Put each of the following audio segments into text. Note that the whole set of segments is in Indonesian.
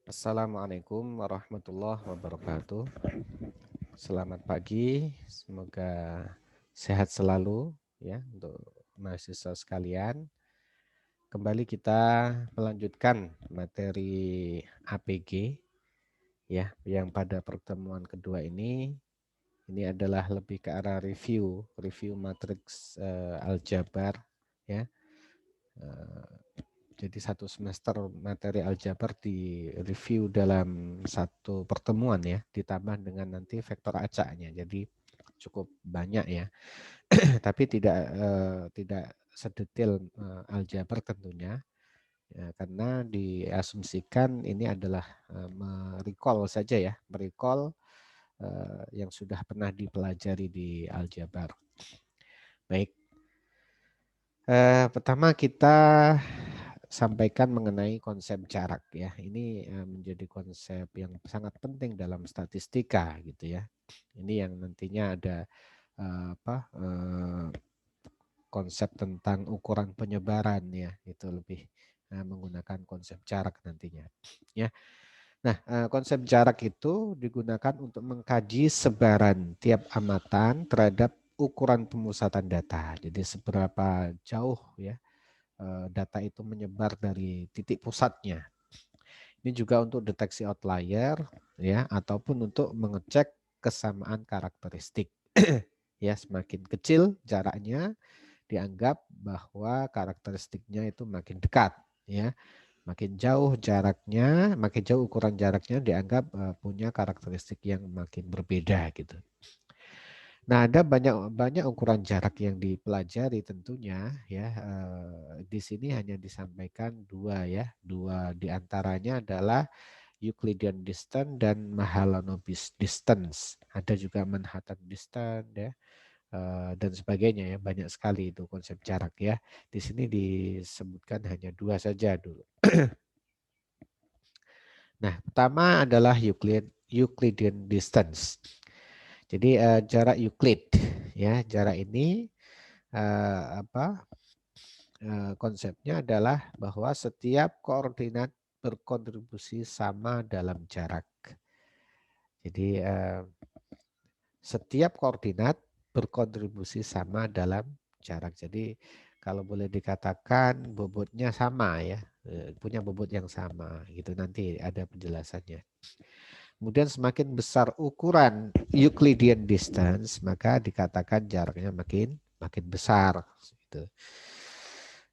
Assalamualaikum warahmatullahi wabarakatuh. Selamat pagi, semoga sehat selalu ya untuk mahasiswa sekalian. Kembali kita melanjutkan materi APG ya, yang pada pertemuan kedua ini adalah lebih ke arah review matriks aljabar ya. Jadi satu semester materi aljabar di review dalam satu pertemuan ya, ditambah dengan nanti vektor acaknya. Jadi cukup banyak ya, tapi tidak sedetail aljabar tentunya, ya, karena diasumsikan ini adalah merecall saja ya, merecall yang sudah pernah dipelajari di aljabar. Baik, pertama kita sampaikan mengenai konsep jarak ya. Ini menjadi konsep yang sangat penting dalam statistika gitu ya. Ini yang nantinya ada konsep tentang ukuran penyebaran ya. Itu lebih menggunakan konsep jarak nantinya. Ya. Nah, konsep jarak itu digunakan untuk mengkaji sebaran tiap amatan terhadap ukuran pemusatan data. Jadi seberapa jauh ya data itu menyebar dari titik pusatnya. Ini juga untuk deteksi outlier ya ataupun untuk mengecek kesamaan karakteristik. Ya, semakin kecil jaraknya dianggap bahwa karakteristiknya itu makin dekat ya. Makin jauh jaraknya, makin jauh ukuran jaraknya dianggap punya karakteristik yang makin berbeda gitu. Nah, ada banyak ukuran jarak yang dipelajari tentunya ya. Di sini hanya disampaikan dua ya. Dua diantaranya adalah Euclidean distance dan Mahalanobis distance. Ada juga Manhattan distance ya. Dan sebagainya ya, banyak sekali itu konsep jarak ya. Di sini disebutkan hanya dua saja dulu. Nah, pertama adalah Euclidean distance. Jadi jarak Euclid ya, jarak ini konsepnya adalah bahwa setiap koordinat berkontribusi sama dalam jarak. Jadi setiap koordinat berkontribusi sama dalam jarak. Jadi kalau boleh dikatakan bobotnya sama ya, punya bobot yang sama gitu, nanti ada penjelasannya. Kemudian semakin besar ukuran Euclidean distance, maka dikatakan jaraknya makin besar gitu.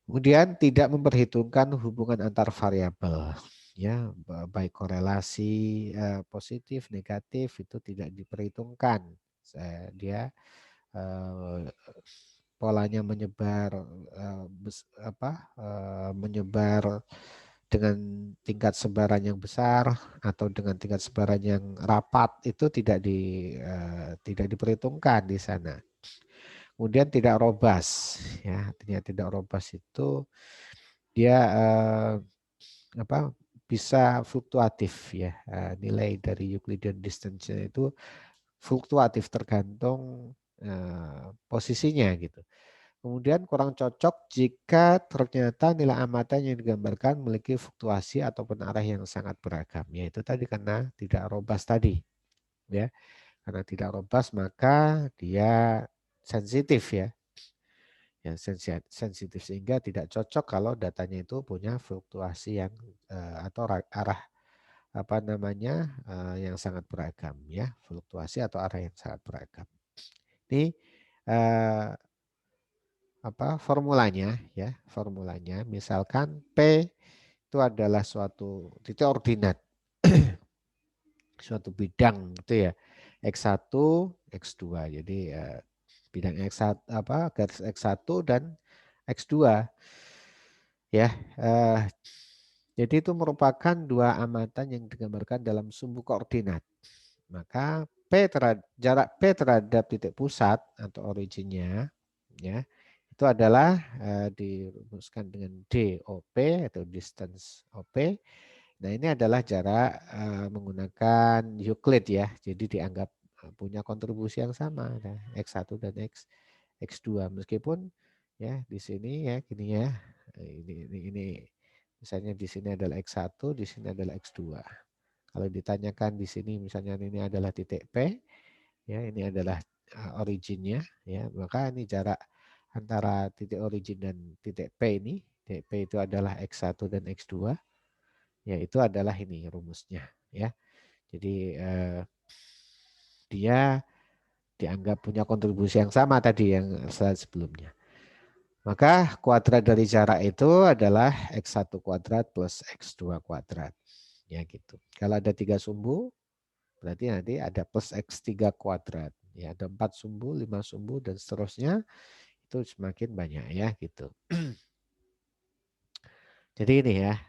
Kemudian tidak memperhitungkan hubungan antar variabel, ya, baik korelasi positif negatif itu tidak diperhitungkan. Dia polanya menyebar menyebar dengan tingkat sebaran yang besar atau dengan tingkat sebaran yang rapat itu tidak diperhitungkan di sana. Kemudian tidak robust, ya, artinya tidak robust itu dia bisa fluktuatif ya, nilai dari Euclidean distance itu fluktuatif tergantung posisinya gitu. Kemudian kurang cocok jika ternyata nilai amatan yang digambarkan memiliki fluktuasi ataupun arah yang sangat beragam. Yaitu tadi karena tidak robust tadi, ya. Karena tidak robust maka dia sensitif ya. Ya, sensitif sehingga tidak cocok kalau datanya itu punya fluktuasi yang atau arah yang sangat beragam ya, fluktuasi atau arah yang sangat beragam. Ini formulanya ya, formulanya misalkan P itu adalah suatu titik ordinat suatu bidang gitu ya, X1 X2. Jadi bidang X1 garis X1 dan X2 ya. Jadi itu merupakan dua amatan yang digambarkan dalam sumbu koordinat. Maka jarak P terhadap titik pusat atau originnya ya, itu adalah dirumuskan dengan DOP atau distance OP. Nah, ini adalah jarak menggunakan Euclid ya. Jadi dianggap punya kontribusi yang sama, nah, X1 dan X2 meskipun ya di sini ya gini ya. Ini misalnya di sini adalah X1, di sini adalah X2. Kalau ditanyakan di sini misalnya ini adalah titik P, ya ini adalah originnya, ya maka ini jarak antara titik origin dan titik P ini, titik P itu adalah X1 dan X2, ya itu adalah ini rumusnya, ya. Jadi dia dianggap punya kontribusi yang sama tadi yang slide sebelumnya. Maka kuadrat dari jarak itu adalah X1 kuadrat plus X2 kuadrat. Ya gitu. Kalau ada 3 sumbu, berarti nanti ada plus X3 kuadrat. Ya, ada 4 sumbu, 5 sumbu, dan seterusnya. Itu semakin banyak ya gitu. Jadi ini ya,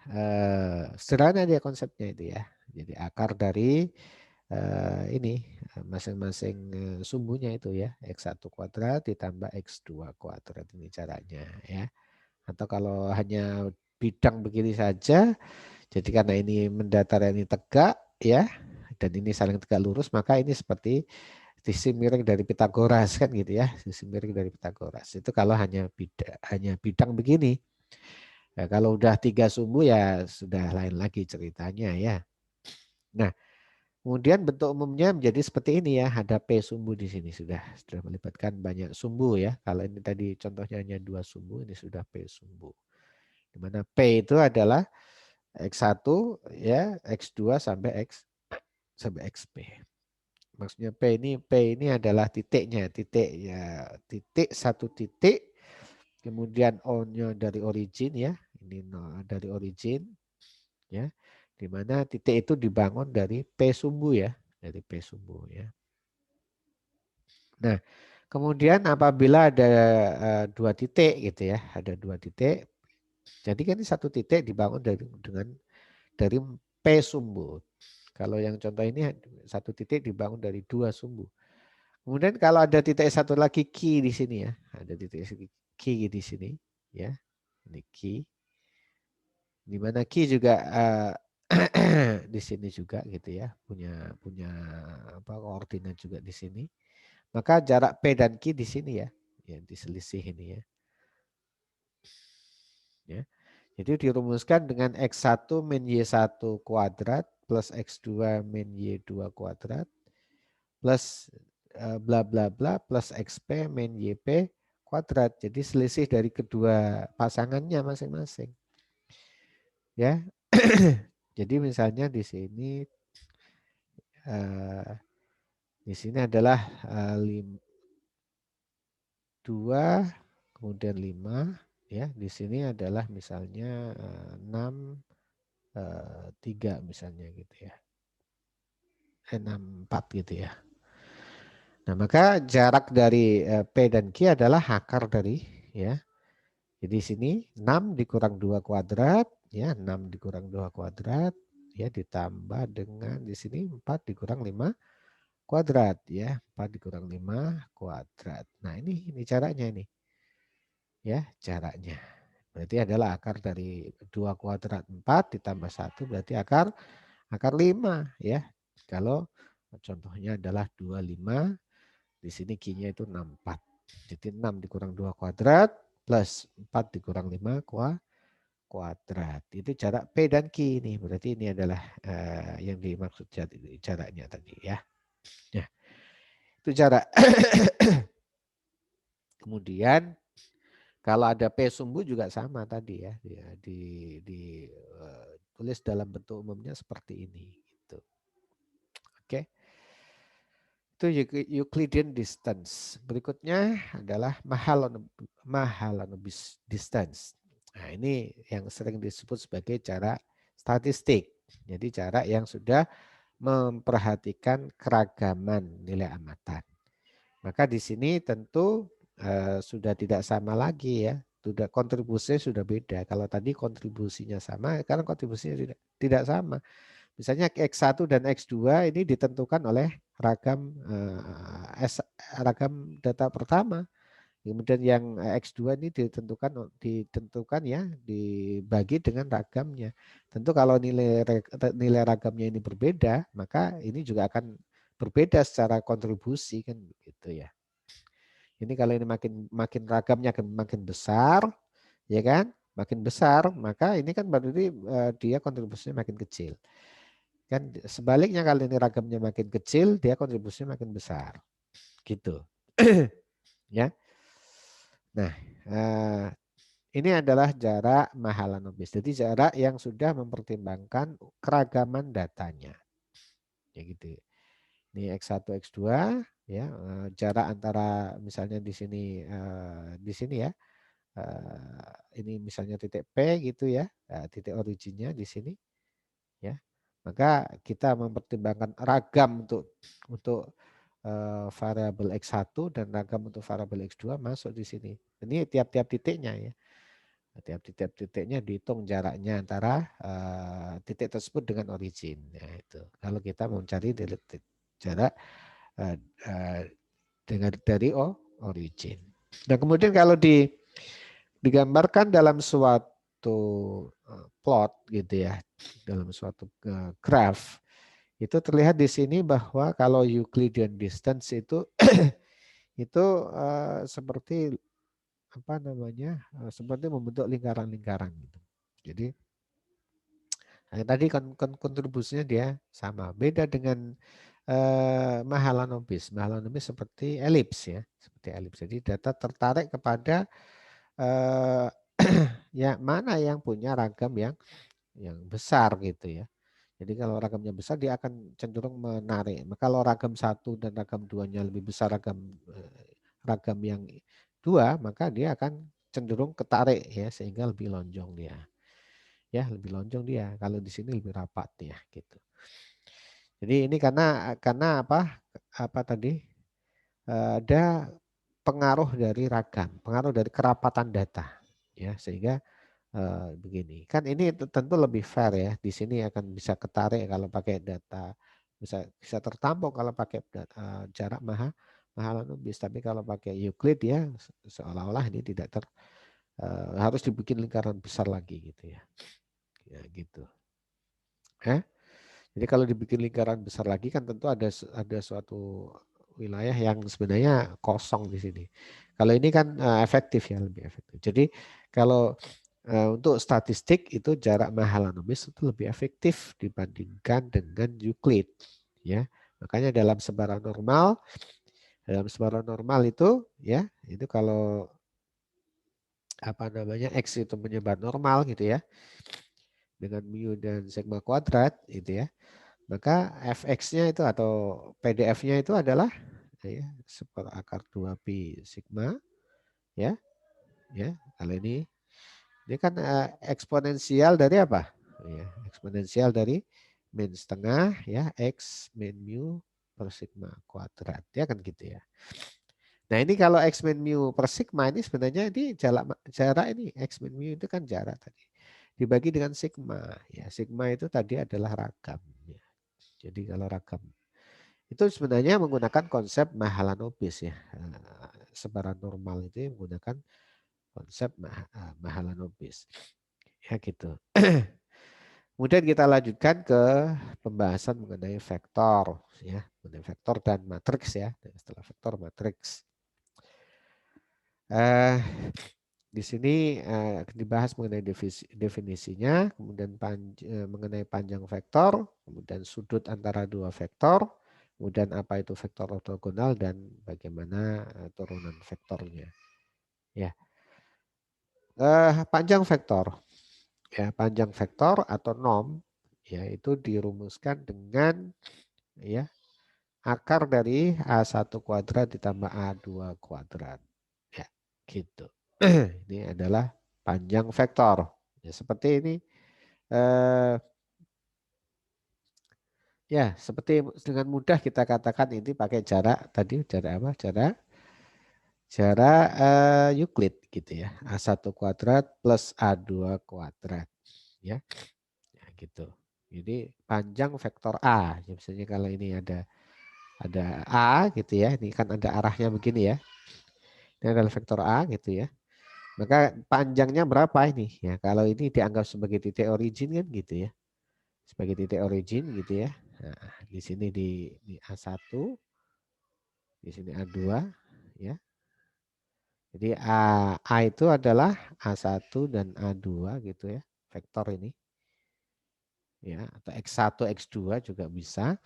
sederhana dia konsepnya itu ya. Jadi akar dari ini masing-masing sumbunya itu ya, X1 kuadrat ditambah X2 kuadrat, ini caranya ya. Atau kalau hanya bidang begini saja, jadi karena ini mendatar ini tegak ya, dan ini saling tegak lurus, maka ini seperti sisi miring dari Pitagoras kan gitu ya, sisi miring dari Pitagoras. Itu kalau hanya bidang begini. Nah, kalau udah 3 sumbu ya sudah lain lagi ceritanya ya. Nah, kemudian bentuk umumnya menjadi seperti ini ya, ada P sumbu di sini sudah melibatkan banyak sumbu ya. Kalau ini tadi contohnya hanya 2 sumbu, ini sudah P sumbu. Di mana P itu adalah X1 ya, X2 sampai XP. Maksudnya P ini adalah titiknya, titik ya, titik satu titik, kemudian O-nya dari origin ya, ini dari origin ya, di mana titik itu dibangun dari P sumbu ya, dari P sumbu ya. Nah, kemudian apabila ada 2 titik gitu ya, ada 2 titik, jadi kan ini satu titik dibangun dari P sumbu. Kalau yang contoh ini satu titik dibangun dari 2 sumbu. Kemudian kalau ada titik satu lagi key di sini ya, ada titik key di sini ya, ini key. Di mana key juga di sini juga gitu ya, punya apa koordinat juga di sini. Maka jarak P dan Q di sini ya, yang diselisih ini ya. Ya. Jadi dirumuskan dengan X1 min Y1 kuadrat plus X2 min Y2 kuadrat plus bla bla bla plus XP min YP kuadrat. Jadi selisih dari kedua pasangannya masing-masing. Ya. Jadi misalnya di sini adalah 2 kemudian 5 ya. Di sini adalah misalnya 6 3 misalnya gitu ya. 6 4 gitu ya. Nah, maka jarak dari P dan Q adalah akar dari ya. Jadi sini 6 dikurang 2 kuadrat ya, 6 dikurang 2 kuadrat ya ditambah dengan di sini 4 dikurang 5 kuadrat ya, 4 dikurang 5 kuadrat. Nah, ini caranya ini. Ya, caranya. Berarti adalah akar dari 2 kuadrat 4 ditambah 1 berarti akar 5 ya. Kalau contohnya adalah 25, di sini Q-nya itu 64. Jadi 6 dikurang 2 kuadrat plus 4 dikurang 5 kuadrat. Itu jarak P dan Q ini. Berarti ini adalah yang dimaksud jaraknya tadi ya. Nah, itu jarak. Kemudian kalau ada P sumbu juga sama tadi ya. Ditulis dalam bentuk umumnya seperti ini. Gitu. Oke. Itu Euclidean distance. Berikutnya adalah Mahalanobis distance. Nah, ini yang sering disebut sebagai jarak statistik. Jadi jarak yang sudah memperhatikan keragaman nilai amatan. Maka di sini tentu sudah tidak sama lagi ya. Sudah kontribusinya sudah beda. Kalau tadi kontribusinya sama, sekarang kontribusinya tidak sama. Misalnya X1 dan X2 ini ditentukan oleh ragam data pertama. Kemudian yang X2 ini ditentukan ya dibagi dengan ragamnya. Tentu kalau nilai ragamnya ini berbeda, maka ini juga akan berbeda secara kontribusi kan gitu ya. Ini kalau ini makin ragamnya makin besar, ya kan? Makin besar, maka ini kan berarti dia kontribusinya makin kecil. Kan sebaliknya kalau ini ragamnya makin kecil, dia kontribusinya makin besar. Gitu. Ya. Nah, ini adalah jarak Mahalanobis. Jadi jarak yang sudah mempertimbangkan keragaman datanya. Ya gitu. Ini X1, X2 ya, jarak antara misalnya di sini ya. Ini misalnya titik P gitu ya, titik originnya di sini ya. Maka kita mempertimbangkan ragam untuk variabel X1 dan ragam untuk variabel X2 masuk di sini. Ini tiap-tiap titiknya ya. Tiap-tiap titiknya dihitung jaraknya antara titik tersebut dengan origin. Ya, itu. Kalau kita mau mencari jarak uh, uh, dari origin. Dan kemudian kalau digambarkan dalam suatu plot gitu ya, dalam suatu graph, itu terlihat di sini bahwa kalau Euclidean distance itu itu seperti apa namanya, seperti membentuk lingkaran-lingkaran gitu. Jadi tadi kontribusinya dia sama, beda dengan Mahalanobis. Mahalanobis seperti elips ya, seperti elips. Jadi data tertarik kepada ya mana yang punya ragam yang besar gitu ya. Jadi kalau ragamnya besar dia akan cenderung menarik. Kalau ragam satu dan ragam duanya lebih besar ragam yang dua, maka dia akan cenderung ketarik ya sehingga lebih lonjong dia. Ya, lebih lonjong dia. Kalau di sini lebih rapat ya gitu. Jadi ini karena apa? Apa tadi? Ada pengaruh dari ragam, pengaruh dari kerapatan data ya sehingga begini. Kan ini tentu lebih fair ya. Di sini akan bisa ketarik kalau pakai data, bisa tertampung kalau pakai jarak Mahalanobis. Tapi kalau pakai Euclid ya seolah-olah ini tidak harus dibikin lingkaran besar lagi gitu ya. Ya gitu. Jadi kalau dibikin lingkaran besar lagi kan tentu ada suatu wilayah yang sebenarnya kosong di sini. Kalau ini kan efektif ya, lebih efektif. Jadi kalau untuk statistik itu jarak Mahalanobis itu lebih efektif dibandingkan dengan Euclid ya. Makanya dalam sebaran normal itu ya, itu kalau apa namanya X itu menyebar normal gitu ya dengan mu dan sigma kuadrat gitu ya. Maka fx-nya itu atau PDF-nya itu adalah ya, seperakar 2 pi sigma ya. Ya, kalau ini kan eksponensial dari apa? Ya, eksponensial dari min setengah ya x min mu per sigma kuadrat ya kan gitu ya. Nah ini kalau x min mu per sigma ini sebenarnya ini jarak ini x min mu itu kan jarak tadi dibagi dengan sigma ya, sigma itu tadi adalah ragam ya. Jadi kalau ragam itu sebenarnya menggunakan konsep Mahalanobis ya. Sebaran normal itu menggunakan konsep Mahalanobis. Ya gitu. Kemudian kita lanjutkan ke pembahasan mengenai vektor ya, mengenai vektor dan matriks ya. Setelah vektor matriks. Di sini dibahas mengenai definisinya, kemudian mengenai panjang vektor, kemudian sudut antara dua vektor, kemudian apa itu vektor ortogonal dan bagaimana turunan vektornya. Ya, panjang vektor, ya panjang vektor atau norm, ya itu dirumuskan dengan ya akar dari A1 kuadrat ditambah A2 kuadrat. Ya, gitu. Ini adalah panjang vektor. Ya, seperti ini. Ya, seperti dengan mudah kita katakan ini pakai jarak tadi, jarak apa? Jarak Euclid gitu ya. A1 kuadrat plus A2 kuadrat. Ya, ya gitu. Jadi panjang vektor A. Ya, misalnya kalau ini ada A gitu ya. Ini kan ada arahnya begini ya. Ini adalah vektor A gitu ya. Maka panjangnya berapa ini? Ya, kalau ini dianggap sebagai titik origin kan gitu ya. Sebagai titik origin gitu ya. Nah, di sini di A1, di sini A2 ya. Jadi A itu adalah A1 dan A2 gitu ya. Vektor ini. ya, atau X1, X2 juga bisa.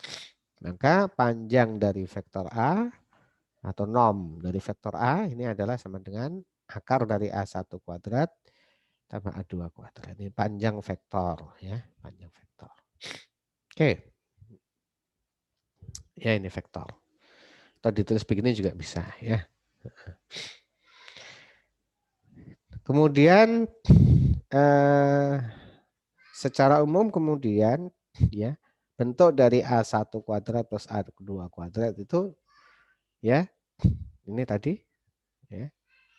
Maka panjang dari vektor A atau norm dari vektor A ini adalah sama dengan akar dari A1 kuadrat tambah A2 kuadrat. Ini panjang vektor ya, panjang vektor. Oke. Ya ini vektor. Atau ditulis begini juga bisa ya. Kemudian secara umum kemudian ya bentuk dari A1 kuadrat plus A2 kuadrat itu ya ini tadi ya.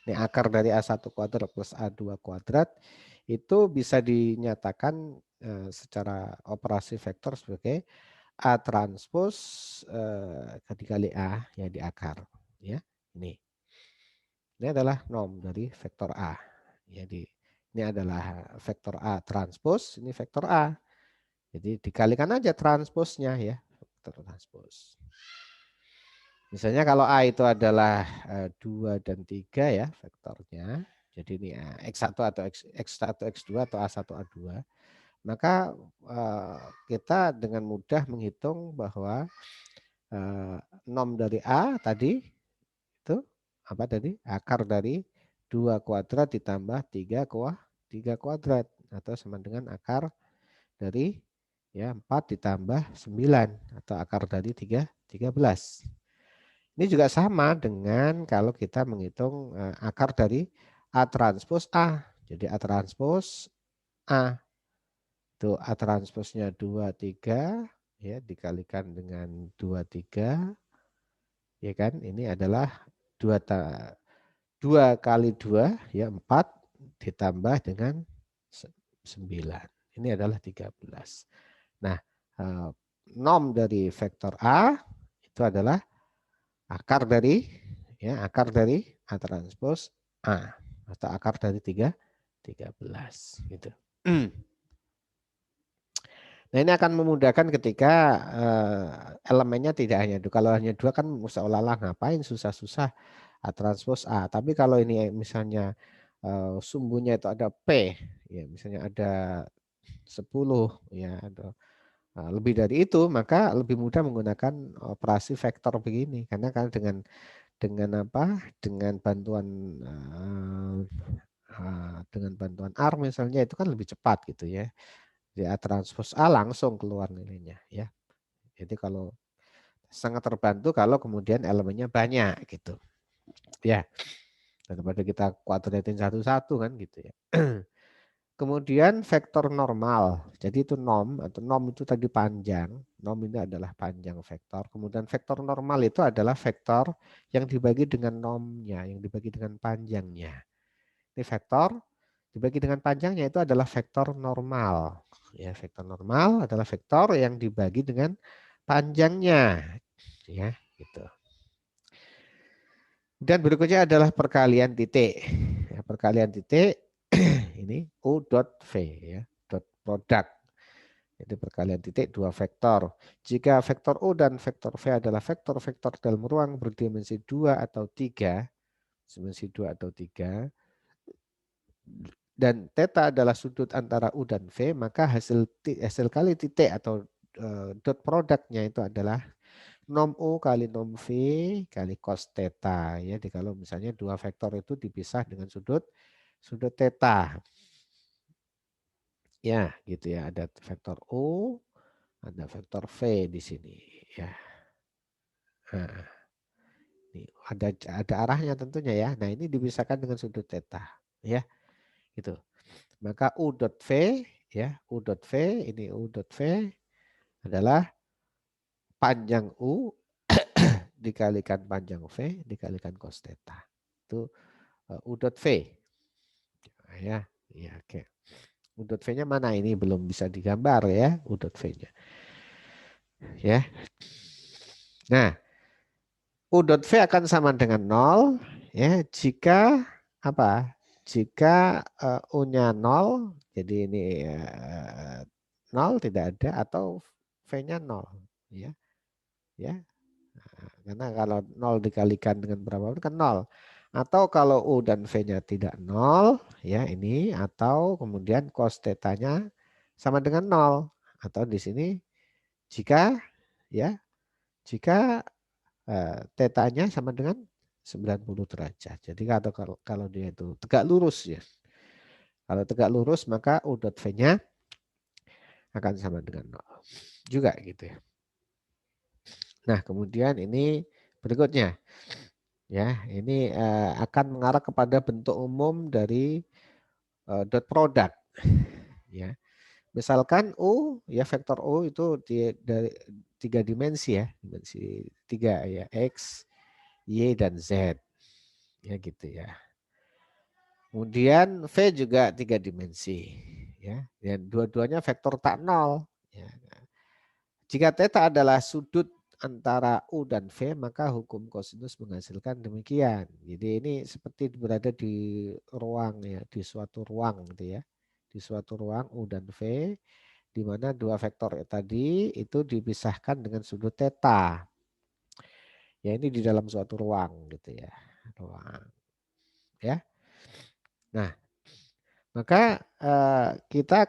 Ini akar dari A1 kuadrat plus A2 kuadrat itu bisa dinyatakan secara operasi vektor sebagai A transpos dikali A ya di akar ya. Ini adalah norm dari vektor A. Jadi ini adalah vektor A transpos, ini vektor A. Jadi dikalikan aja transposnya ya, vektor transpos. Misalnya kalau A itu adalah 2 dan 3 ya vektornya. Jadi ini X1 atau X1, X2 atau A1, A2. Maka kita dengan mudah menghitung bahwa norm dari A tadi itu apa tadi? Akar dari 2 kuadrat ditambah 3 kuadrat atau sama dengan akar dari ya 4 ditambah 9 atau akar dari 13. Ini juga sama dengan kalau kita menghitung akar dari A transpos A. Jadi A transpos A itu A transposnya 2, 3 ya dikalikan dengan 2, 3 ya kan ini adalah 2 kali 2 ya 4 ditambah dengan 9. Ini adalah 13. Nah, norm dari vektor A itu adalah akar dari A transpos A atau akar dari 13 gitu. Nah, ini akan memudahkan ketika elemennya tidak hanya 2. Kalau hanya 2 kan seolah-olah ngapain susah-susah A transpos A. Tapi kalau ini misalnya sumbunya itu ada P, ya misalnya ada 10 ya ada lebih dari itu, maka lebih mudah menggunakan operasi vektor begini karena kan dengan apa? Dengan bantuan R misalnya itu kan lebih cepat gitu ya. Di A transpos A langsung keluar nilainya ya. Jadi kalau sangat terbantu kalau kemudian elemennya banyak gitu. Ya. Daripada kita kuadratin satu-satu kan gitu ya. Kemudian vektor normal. Jadi itu norm atau norm itu tadi panjang. Norm ini adalah panjang vektor. Kemudian vektor normal itu adalah vektor yang dibagi dengan normnya, yang dibagi dengan panjangnya. Ini vektor dibagi dengan panjangnya itu adalah vektor normal. Ya, vektor normal adalah vektor yang dibagi dengan panjangnya. Ya, gitu. Dan berikutnya adalah perkalian titik. Ya, perkalian titik ini U dot V ya, dot produk. Jadi perkalian titik 2 vektor. Jika vektor U dan vektor V adalah vektor-vektor dalam ruang berdimensi 2 atau 3, dimensi 2 atau 3, dan theta adalah sudut antara U dan V, maka hasil kali titik atau dot produknya itu adalah nom U kali nom V kali cos theta. Ya, kalau misalnya dua vektor itu dipisah dengan sudut theta. Ya, gitu ya. Ada vektor U, ada vektor V di sini. Ya. Nah, ini ada arahnya tentunya ya. Nah, ini dipisahkan dengan sudut theta. Ya, gitu. Maka U dot V, ya, U dot V, ini U dot V adalah panjang U dikalikan panjang V dikalikan cos theta. Itu U dot V. Ya, ya oke. U dot V-nya mana ini belum bisa digambar ya, U dot V-nya. Ya. Nah, U dot V akan sama dengan 0 ya jika apa? Jika U-nya 0, jadi ini 0 tidak ada atau V-nya 0 ya. Ya. Karena kalau 0 dikalikan dengan berapa kan 0. Atau kalau U dan V-nya tidak 0 ya ini atau kemudian cos theta-nya sama dengan 0 Atau di sini jika ya jika tetanya sama dengan 90 derajat. Jadi kalau dia itu tegak lurus ya. Kalau tegak lurus maka U dot V-nya akan sama dengan 0 juga gitu ya. Nah, kemudian ini berikutnya ya, ini akan mengarah kepada bentuk umum dari dot product ya. Misalkan U ya, vektor U itu dari 3 dimensi ya, dimensi 3 ya, X, Y dan Z ya gitu ya. Kemudian V juga 3 dimensi ya, dan dua-duanya vektor tak nol ya. Jika theta adalah sudut antara U dan V, maka hukum kosinus menghasilkan demikian. Jadi ini seperti berada di ruang ya, di suatu ruang gitu ya. Di suatu ruang U dan V, di mana dua vektor tadi itu dipisahkan dengan sudut theta. Ya ini di dalam suatu ruang gitu ya. Ruang. Ya. Nah, maka kita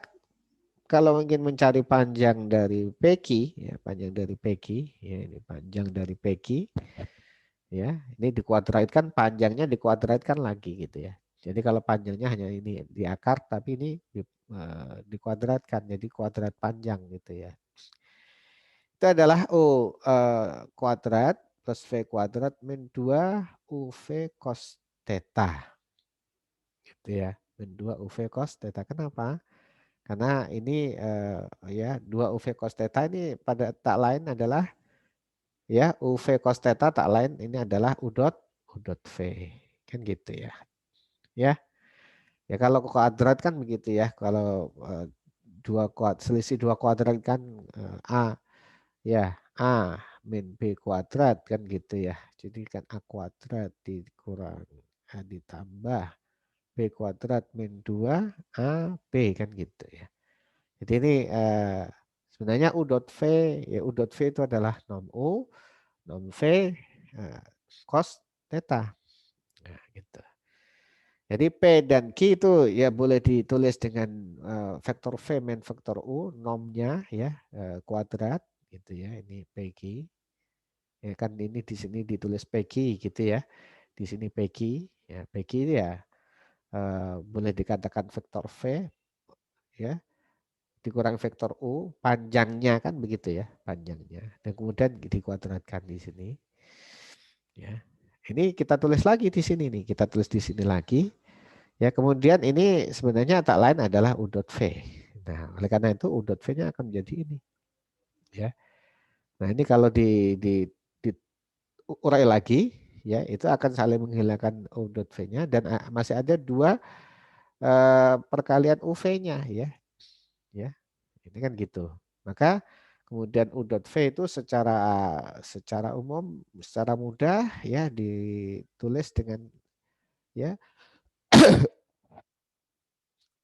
kalau ingin mencari panjang dari PQ, ya panjang dari PQ, ya ini panjang dari PQ, ya ini dikuadratkan, panjangnya dikuadratkan lagi gitu ya. Jadi kalau panjangnya hanya ini di akar, tapi ini dikuadratkan jadi kuadrat panjang gitu ya. Itu adalah U kuadrat plus V kuadrat min 2 UV cos theta. Gitu ya. Min 2 UV cos theta. Kenapa? Karena ini ya 2 UV cos theta ini pada tak lain adalah ya UV cos theta tak lain ini adalah U dot V. Kan gitu ya. Ya. Ya kalau kuadrat kan begitu ya. Kalau selisih dua kuadrat kan A ya A min B kuadrat kan gitu ya. Jadi kan A kuadrat dikurang A ditambah B kuadrat min 2 AB kan gitu ya. Jadi ini sebenarnya U dot V, ya U dot V itu adalah norm U, norm V, cos theta. Nah, gitu. Jadi P dan Q itu ya boleh ditulis dengan vektor V min vektor U, normnya ya kuadrat gitu ya. Ini PQ. Ya kan ini di sini ditulis PQ gitu ya. Di sini PQ, ya PQ itu ya boleh dikatakan vektor V ya dikurang vektor U, panjangnya kan begitu ya, panjangnya. Dan kemudian dikuadratkan di sini. Ya. Ini kita tulis lagi di sini nih, kita tulis di sini lagi. Ya, kemudian ini sebenarnya tak lain adalah U dot V. Nah, oleh karena itu U dot V-nya akan menjadi ini. Ya. Nah, ini kalau diurai lagi, ya itu akan saling menghilangkan U dot V-nya dan masih ada dua perkalian UV-nya ya. Ya. Ini kan gitu. Maka kemudian U dot V itu secara umum, secara mudah ya ditulis dengan ya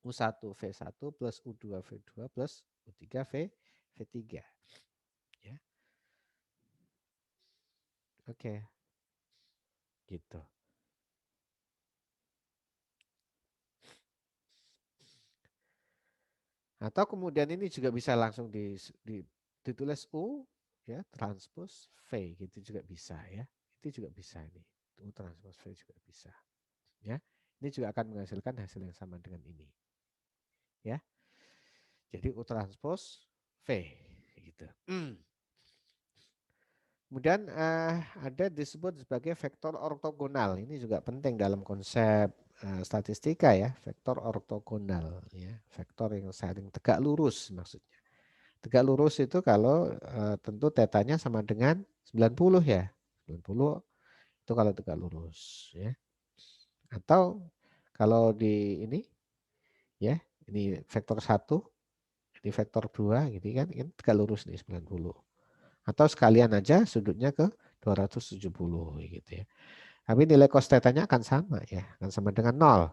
U1 V1 plus U2 V2 plus U3 V3. Ya. Oke, gitu. Atau kemudian ini juga bisa langsung ditulis U ya transpose V gitu juga bisa ya. Itu juga bisa ini. U transpose V juga bisa. Ya. Ini juga akan menghasilkan hasil yang sama dengan ini. Ya. Jadi U transpose V gitu. Kemudian ada disebut sebagai vektor ortogonal. Ini juga penting dalam konsep statistika ya, vektor ortogonal ya, vektor yang saling tegak lurus maksudnya. Tegak lurus itu kalau tentu tetanya sama dengan 90 ya. 90 itu kalau tegak lurus ya. Atau kalau di ini ya, ini vektor 1, ini vektor 2 gitu kan, ini tegak lurus nih 90. Atau sekalian aja sudutnya ke 270 gitu ya. Tapi nilai cos tetanya akan sama ya, akan sama dengan 0.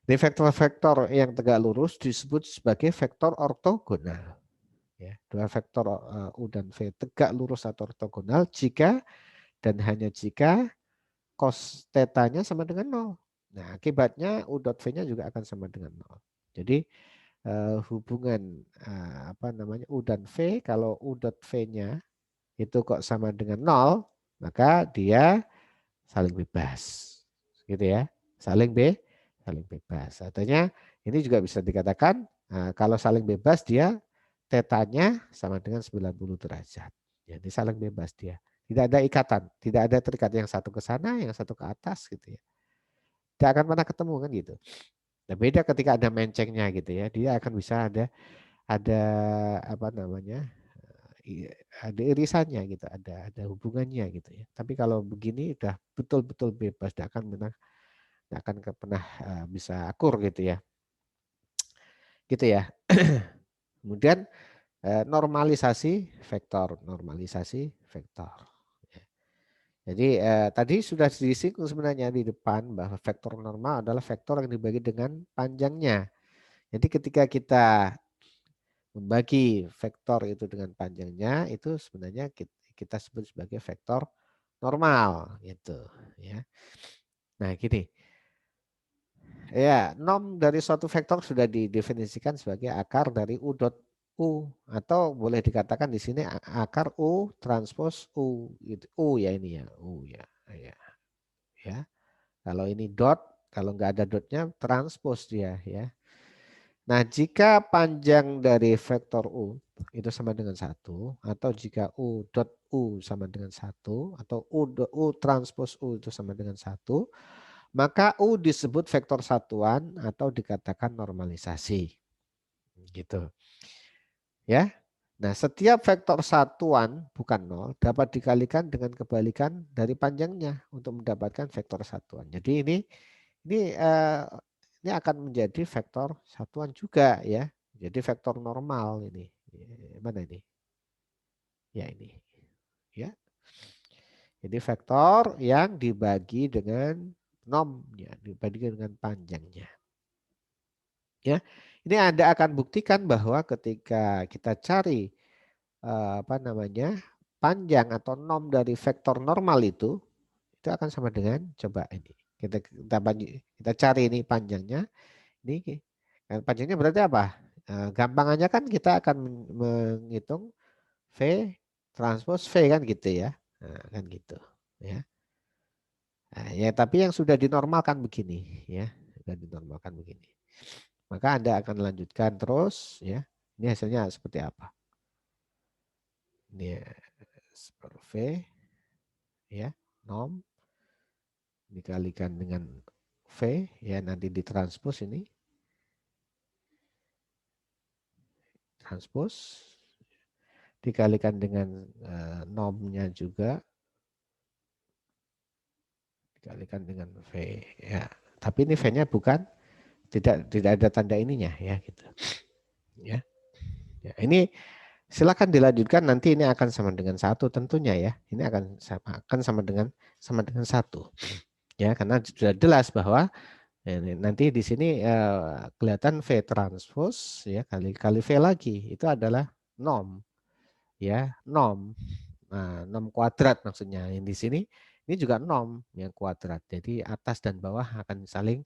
Ini vektor-vektor yang tegak lurus disebut sebagai vektor ortogonal. Ya, dua vektor U dan V tegak lurus atau ortogonal jika dan hanya jika cos tetanya sama dengan 0. Nah, akibatnya U dot V-nya juga akan sama dengan 0. Jadi hubungan apa namanya U dan V, kalau U dot V-nya itu kok sama dengan 0, maka dia saling bebas. Gitu ya. Saling bebas. Artinya ini juga bisa dikatakan kalau saling bebas dia tetanya sama dengan 90 derajat. Jadi saling bebas dia. Tidak ada ikatan, tidak ada terikat yang satu ke sana, yang satu ke atas gitu ya. Tidak akan pernah ketemu kan gitu. Nah, beda ketika ada mencengnya gitu ya. Dia akan bisa ada apa namanya? Ada irisannya gitu, ada hubungannya gitu ya. Tapi kalau begini udah betul-betul bebas, tidak akan pernah bisa akur gitu ya. Gitu ya. Kemudian normalisasi vektor. Jadi tadi sudah disinggung sebenarnya di depan bahwa vektor normal adalah vektor yang dibagi dengan panjangnya. Jadi ketika kita membagi vektor itu dengan panjangnya, itu sebenarnya kita sebut sebagai vektor normal gitu ya. Nah, gini. Ya, norm dari suatu vektor sudah didefinisikan sebagai akar dari U dot U, atau boleh dikatakan di sini akar U transpos U gitu. U ya ini ya, U ya. Ya. Ya. Kalau ini dot, kalau nggak ada dotnya transpos dia ya. Nah, jika panjang dari vektor U itu sama dengan 1, atau jika U dot U sama dengan 1, atau U transpos U itu sama dengan 1, maka U disebut vektor satuan atau dikatakan normalisasi. Gitu. Ya. Nah, setiap vektor satuan bukan nol dapat dikalikan dengan kebalikan dari panjangnya untuk mendapatkan vektor satuan. Jadi ini akan menjadi vektor satuan juga ya. Jadi vektor normal ini. Mana ini? Ya ini. Ya. Jadi vektor yang dibagi dengan nomnya, dibagi dengan panjangnya. Ya. Ini Anda akan buktikan bahwa ketika kita cari apa namanya? Panjang atau nom dari vektor normal itu akan sama dengan coba ini. Kita cari ini panjangnya. Ini panjangnya berarti apa? Gampang aja kan kita akan menghitung V transpos V kan gitu ya. Nah, kan gitu ya. Nah, ya tapi yang sudah dinormalkan begini ya. Sudah dinormalkan begini. Maka Anda akan lanjutkan terus ya. Ini hasilnya seperti apa? Ini per V ya, nom dikalikan dengan V ya, nanti ditranspos ini. Transpos dikalikan dengan nomnya juga dikalikan dengan V ya. Tapi ini V-nya bukan tidak ada tanda ininya ya gitu. Ya. Ya, ini silakan dilanjutkan, nanti ini akan sama dengan 1 tentunya ya. Ini akan sama dengan 1. Ya, karena sudah jelas bahwa nanti di sini kelihatan V transpos ya kali V lagi itu adalah nom ya, nom. Nah, nom kuadrat maksudnya. Yang di sini ini juga nom yang kuadrat. Jadi atas dan bawah akan saling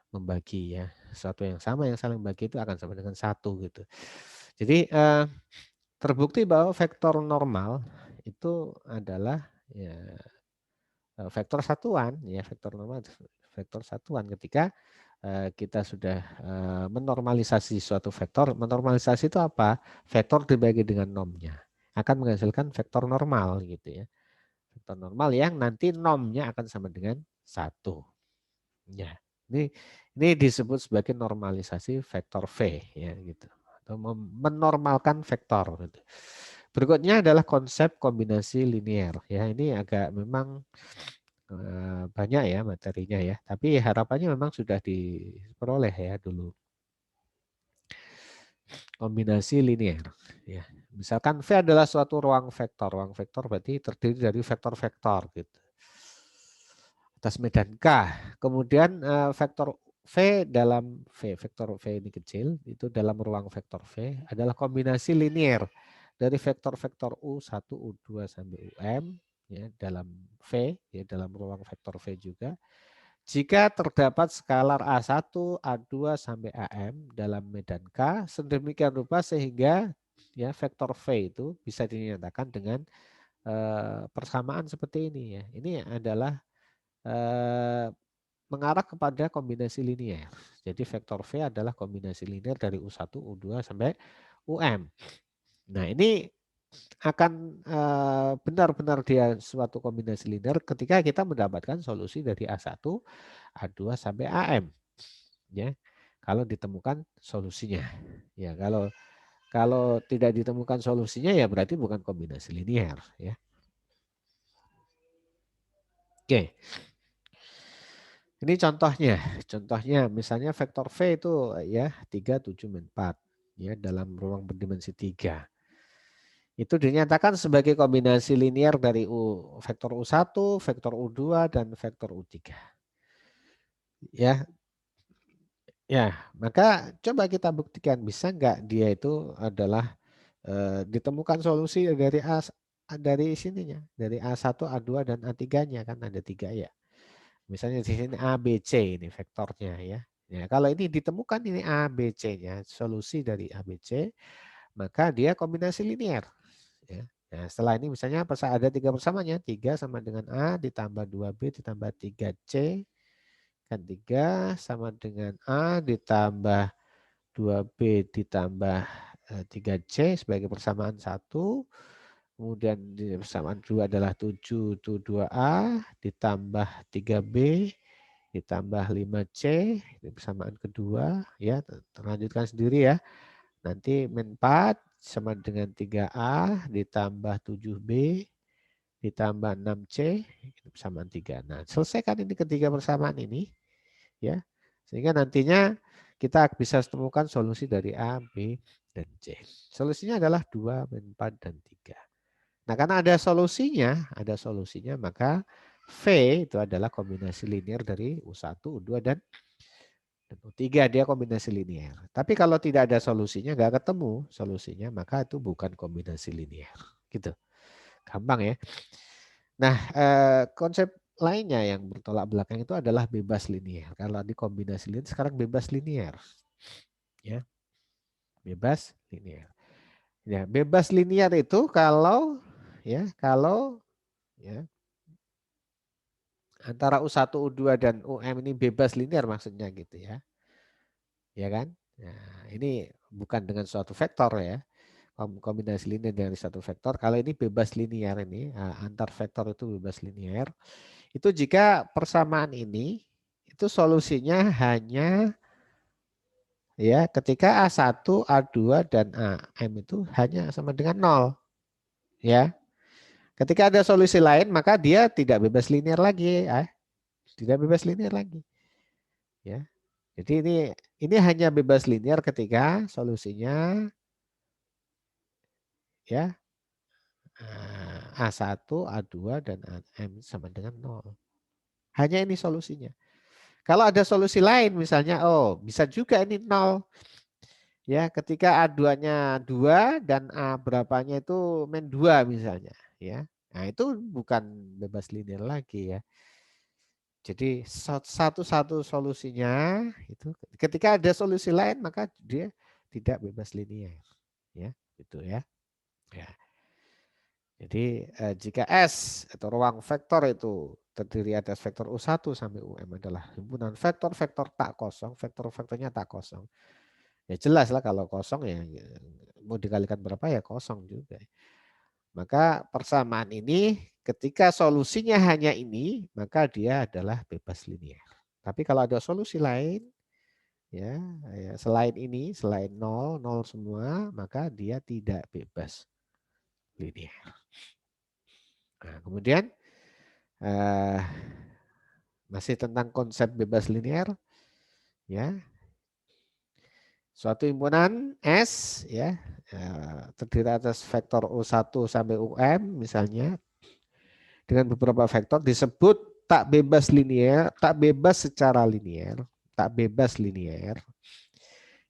membagi ya. Sesuatu yang sama yang saling membagi itu akan sama dengan 1 gitu. Jadi terbukti bahwa vektor normal itu adalah ya, vektor satuan ya, vektor normal vektor satuan ketika kita sudah menormalisasi suatu vektor. Menormalisasi itu apa? Vektor dibagi dengan nomnya akan menghasilkan vektor normal gitu ya. Vektor normal yang nanti nomnya akan sama dengan 1. Ya. Ini disebut sebagai normalisasi vektor V ya gitu. Atau menormalkan vektor gitu. Berikutnya adalah konsep kombinasi linier ya. Ini agak memang banyak ya materinya ya. Tapi harapannya memang sudah diperoleh ya dulu. Kombinasi linier ya. Misalkan V adalah suatu ruang vektor. Ruang vektor berarti terdiri dari vektor-vektor gitu. Atas medan K. Kemudian vektor V dalam vektor V ini kecil, itu dalam ruang vektor V adalah kombinasi linier dari vektor-vektor U1, U2 sampai UM ya dalam V ya dalam ruang vektor V juga. Jika terdapat skalar A1, A2 sampai AM dalam medan K sedemikian rupa sehingga ya vektor V itu bisa dinyatakan dengan persamaan seperti ini ya. Ini adalah mengarah kepada kombinasi linear. Jadi vektor V adalah kombinasi linear dari U1, U2 sampai UM. Nah, ini akan benar-benar dia suatu kombinasi linear ketika kita mendapatkan solusi dari A1, A2 sampai AM. Ya. Kalau ditemukan solusinya. Ya, kalau tidak ditemukan solusinya ya berarti bukan kombinasi linear ya. Oke. Ini contohnya. Contohnya misalnya vektor V itu ya 3, 7, 4 ya dalam ruang berdimensi 3. Itu dinyatakan sebagai kombinasi linear dari vektor U1, vektor U2 dan vektor U3. Ya. Ya, maka coba kita buktikan bisa nggak dia itu adalah ditemukan solusi dari sininya, dari A1, A2 dan A3-nya kan ada 3 ya. Misalnya di sini A, B, C ini vektornya ya. Ya, kalau ini ditemukan ini A, B, C-nya, solusi dari A, B, C, maka dia kombinasi linear. Ya. Nah, setelah ini misalnya ada 3 persamanya, 3 sama dengan A ditambah 2B ditambah 3C, kan 3 sama dengan A ditambah 2B ditambah 3C sebagai persamaan 1. Kemudian persamaan 2 adalah 7 itu 2A ditambah 3B ditambah 5C, ini persamaan kedua ya, lanjutkan sendiri ya. Nanti min 4 sama dengan 3A ditambah 7B ditambah 6C, ini persamaan 3. Nah, selesaikan ini ketiga persamaan ini ya. Sehingga nantinya kita bisa temukan solusi dari A, B, dan C. Solusinya adalah 2, min 4, dan 3. Nah, karena ada solusinya, maka V itu adalah kombinasi linear dari U1, U2, dan U3. Dia kombinasi linear. Tapi kalau tidak ada solusinya, nggak ketemu solusinya, maka itu bukan kombinasi linear. Gitu. Gampang ya. Nah, konsep lainnya yang bertolak belakang itu adalah bebas linear. Kalau di kombinasi linear, sekarang bebas linear. Ya, bebas linear. Ya, bebas linear itu kalau ya antara U1, U2 dan UM ini bebas linear maksudnya gitu ya. Ya kan? Nah, ini bukan dengan suatu vektor ya. Kombinasi linear dari satu vektor. Kalau ini bebas linear ini, antar vektor itu bebas linear. Itu jika persamaan ini itu solusinya hanya ya ketika A1, A2 dan AM itu hanya sama dengan 0 ya. Ketika ada solusi lain maka dia tidak bebas linear lagi ya. Tidak bebas linear lagi. Ya. Jadi ini hanya bebas linear ketika solusinya ya A1, A2 dan AM sama dengan 0. Hanya ini solusinya. Kalau ada solusi lain misalnya bisa juga ini 0. Ya, ketika A2-nya 2 dan A berapanya itu min 2 misalnya, ya. Nah, itu bukan bebas linear lagi ya. Jadi satu-satu solusinya itu ketika ada solusi lain maka dia tidak bebas linear, ya. Gitu ya. Ya. Jadi jika S atau ruang vektor itu terdiri atas vektor U1 sampai UM adalah himpunan vektor-vektor tak kosong, vektor-vektornya tak kosong. Ya jelas lah kalau kosong ya mau dikalikan berapa ya kosong juga. Maka persamaan ini ketika solusinya hanya ini, maka dia adalah bebas linear. Tapi kalau ada solusi lain, ya selain ini, selain 0, 0 semua, maka dia tidak bebas linear. Nah, kemudian masih tentang konsep bebas linear, ya. Suatu himpunan S ya terdiri atas vektor U1 sampai UM misalnya dengan beberapa vektor disebut tak bebas linear, tak bebas secara linear, tak bebas linear.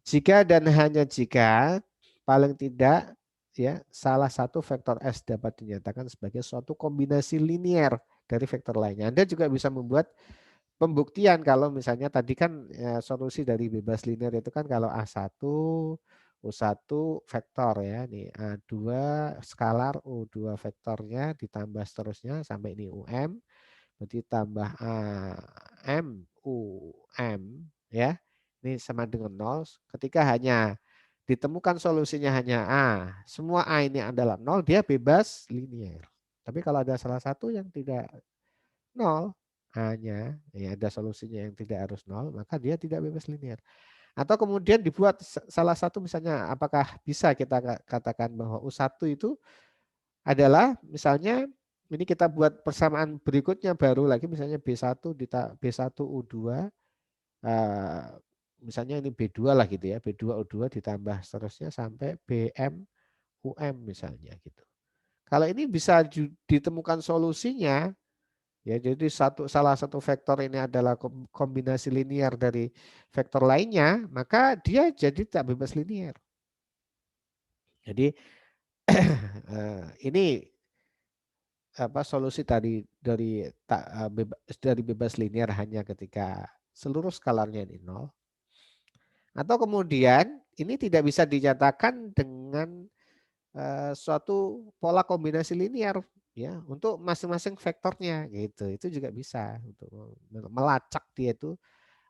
Jika dan hanya jika paling tidak ya salah satu vektor S dapat dinyatakan sebagai suatu kombinasi linear dari vektor lainnya. Anda juga bisa membuat pembuktian kalau misalnya tadi kan solusi dari bebas linear itu kan kalau A1 U1 vektor ya, nih A2 skalar, U2 vektornya ditambah seterusnya sampai ini UM, berarti tambah AM UM ya. Ini sama dengan 0 ketika hanya ditemukan solusinya hanya A, semua A ini adalah 0, dia bebas linear. Tapi kalau ada salah satu yang tidak 0, A-nya ya ada solusinya yang tidak harus 0, maka dia tidak bebas linear. Atau kemudian dibuat salah satu misalnya apakah bisa kita katakan bahwa U1 itu adalah misalnya ini kita buat persamaan berikutnya baru lagi misalnya B1 B1 U2 misalnya ini B2 lah gitu ya, B2 U2 ditambah seterusnya sampai BM UM misalnya gitu. Kalau ini bisa ditemukan solusinya ya, jadi salah satu vektor ini adalah kombinasi linear dari vektor lainnya, maka dia jadi tak bebas linear. Jadi ini solusi dari bebas linear hanya ketika seluruh skalarnya ini 0. Atau kemudian ini tidak bisa dinyatakan dengan suatu pola kombinasi linear ya untuk masing-masing vektornya gitu. Itu juga bisa untuk melacak dia itu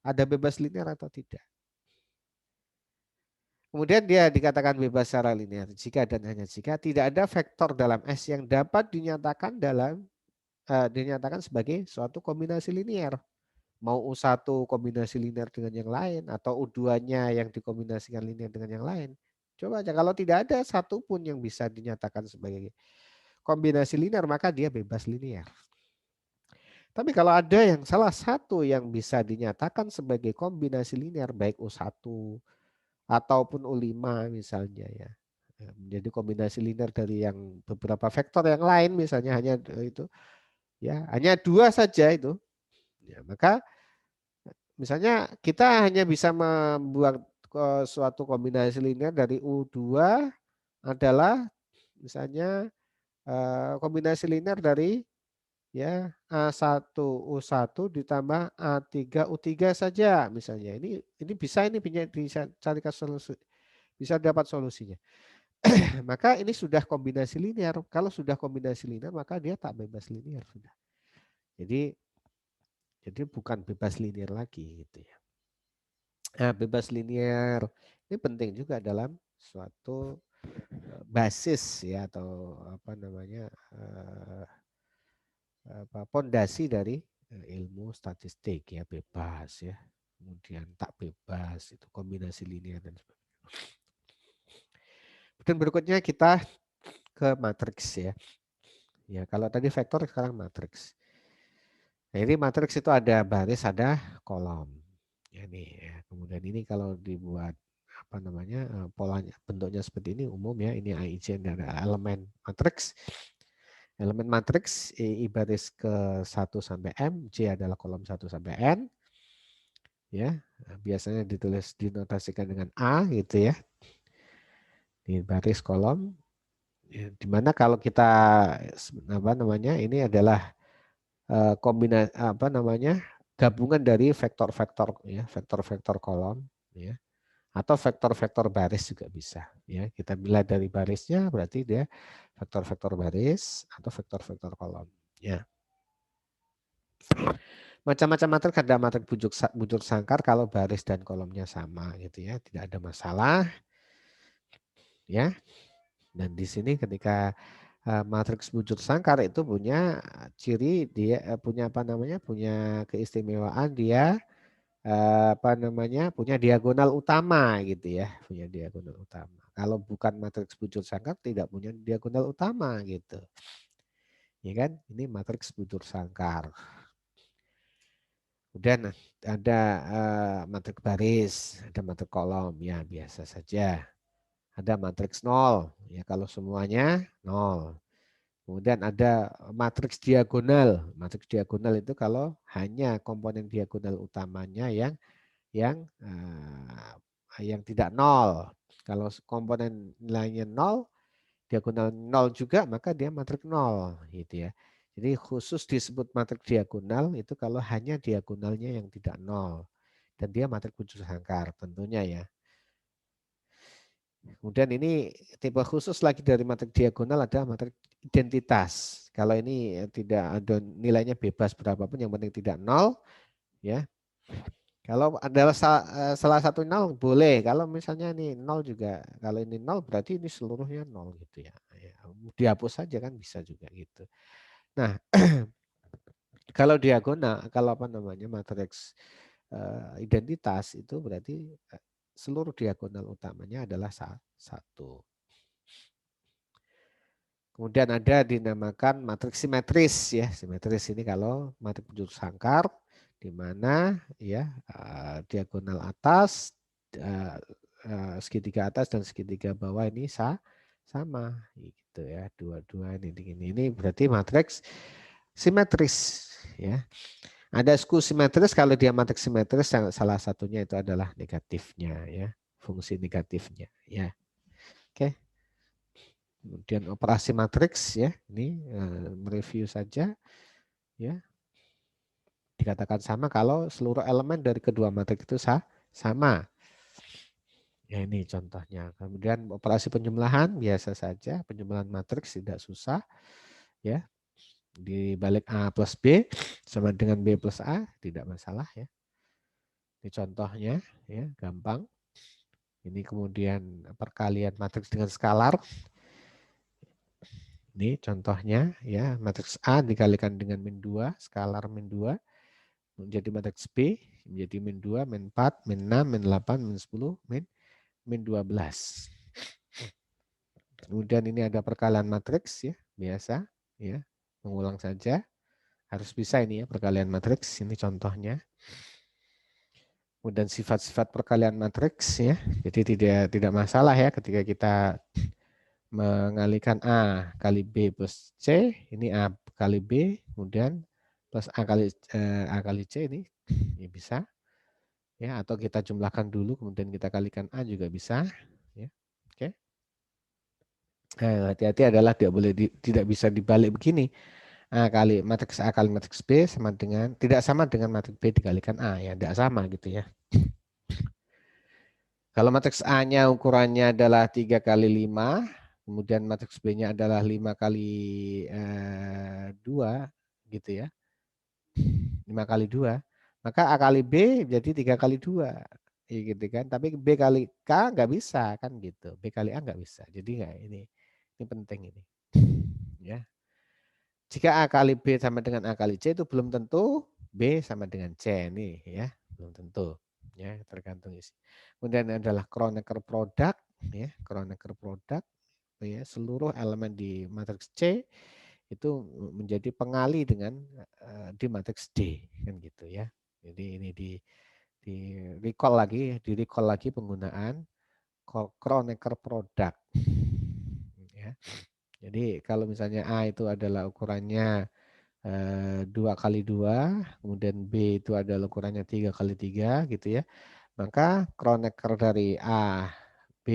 ada bebas linear atau tidak. Kemudian dia dikatakan bebas secara linear jika dan hanya jika tidak ada vektor dalam S yang dapat dinyatakan sebagai suatu kombinasi linear. Mau U1 kombinasi linear dengan yang lain atau U2-nya yang dikombinasikan linear dengan yang lain. Coba aja kalau tidak ada satupun yang bisa dinyatakan sebagai kombinasi linear maka dia bebas linear. Tapi kalau ada yang salah satu yang bisa dinyatakan sebagai kombinasi linear baik U1 ataupun U5 misalnya ya. Menjadi kombinasi linear dari yang beberapa vektor yang lain misalnya hanya itu ya, hanya 2 saja itu. Ya, maka misalnya kita hanya bisa membuat suatu kombinasi linear dari U2 adalah misalnya kombinasi linear dari ya A1 U1 ditambah A3 U3 saja misalnya. Ini bisa dicarikan solusi, bisa dapat solusinya. Maka ini sudah kombinasi linear. Kalau sudah kombinasi linear maka dia tak bebas linear sudah. Jadi bukan bebas linear lagi gitu ya. Nah, bebas linear ini penting juga dalam suatu basis ya atau apa namanya pondasi dari ilmu statistik ya, bebas ya, kemudian tak bebas itu kombinasi linear dan sebagainya. Dan berikutnya kita ke matriks ya. Ya kalau tadi vektor sekarang matriks. Nah, ini matriks itu ada baris ada kolom. Ya, nih, ya. Kemudian ini kalau dibuat apa namanya polanya bentuknya seperti ini umum ya, ini IJ dan elemen matriks. Elemen matriks I baris ke 1 sampai M, J adalah kolom 1 sampai N. Ya, biasanya dinotasikan dengan A gitu ya. Di baris kolom ya, dimana kalau kita apa namanya ini adalah kombinasi apa namanya gabungan dari vektor-vektor ya, vektor-vektor kolom ya. Atau vektor-vektor baris juga bisa ya, kita bila dari barisnya berarti dia vektor-vektor baris atau vektor-vektor kolom ya. Macam-macam matriks, ada matriks bujur sangkar kalau baris dan kolomnya sama gitu ya, tidak ada masalah ya. Dan di sini ketika matriks bujur sangkar itu punya ciri dia punya apa namanya punya keistimewaan dia apa namanya punya diagonal utama gitu ya, punya diagonal utama. Kalau bukan matriks bujur sangkar tidak punya diagonal utama gitu. Ya kan? Ini matriks bujur sangkar. Kemudian ada matriks baris, ada matriks kolom ya biasa saja. Ada matriks nol ya kalau semuanya nol. Kemudian ada matriks diagonal. Matriks diagonal itu kalau hanya komponen diagonal utamanya yang tidak nol. Kalau komponen nilainya nol, diagonal nol juga, maka dia matriks nol, gitu ya. Jadi khusus disebut matrik diagonal itu kalau hanya diagonalnya yang tidak nol. Dan dia matrik bujur sangkar tentunya ya. Kemudian ini tipe khusus lagi dari matrik diagonal adalah matrik identitas. Kalau ini tidak ada nilainya bebas berapapun yang penting tidak nol ya. Kalau adalah salah satu nol boleh. Kalau misalnya ini nol juga, kalau ini nol berarti ini seluruhnya nol gitu ya. Dihapus saja kan bisa juga gitu. Nah, kalau diagonal, kalau apa namanya matriks identitas itu berarti seluruh diagonal utamanya adalah satu. Kemudian ada dinamakan matriks simetris ya. Simetris ini kalau matriks bujur sangkar di mana ya diagonal atas segitiga atas dan segitiga bawah ini sama gitu ya. Dua-dua ini berarti matriks simetris ya. Ada sku simetris kalau dia matriks simetris salah satunya itu adalah negatifnya ya, fungsi negatifnya ya. Oke. Kemudian operasi matriks ya, ini mereview saja ya. Dikatakan sama kalau seluruh elemen dari kedua matriks itu sama. Ya ini contohnya. Kemudian operasi penjumlahan biasa saja, penjumlahan matriks tidak susah ya. Dibalik A plus B sama dengan B plus A tidak masalah ya. Ini contohnya ya, gampang. Ini kemudian perkalian matriks dengan skalar. Ini contohnya ya, matriks A dikalikan dengan min 2, skalar min 2 menjadi matriks B menjadi min 2, min 4, min 6, min 8, min 10, min 12. Kemudian ini ada perkalian matriks ya, biasa ya. Mengulang saja. Harus bisa ini ya perkalian matriks, ini contohnya. Kemudian sifat-sifat perkalian matriks ya. Jadi tidak masalah ya ketika kita mengalihkan A kali B plus C, ini A kali B, kemudian plus A kali C ini ya bisa. Ya, atau kita jumlahkan dulu kemudian kita kalikan A juga bisa ya. Oke. Nah, hati-hati adalah tidak bisa dibalik begini. Matriks A kali matriks B tidak sama dengan matriks B dikalikan A ya, tidak sama gitu ya. Kalau matriks A-nya ukurannya adalah 3 kali 5, kemudian matriks B-nya adalah 5 kali 2 gitu ya. 5 kali 2, maka A kali B jadi 3 kali 2. Ya, gitu kan. Tapi B kali K nggak bisa kan gitu. B kali A nggak bisa. Jadi nggak ini penting ini. Ya. Jika A kali B sama dengan A kali C itu belum tentu B sama dengan C nih ya, belum tentu. Ya, tergantung isi. Kemudian adalah Kronecker product ya, Kronecker product ya, seluruh elemen di matriks C itu menjadi pengali dengan di matriks D kan gitu ya. Jadi ini di recall lagi penggunaan Kronecker product ya. Jadi kalau misalnya A itu adalah ukurannya 2 kali 2, kemudian B itu adalah ukurannya 3 kali 3 gitu ya. Maka Kronecker dari B,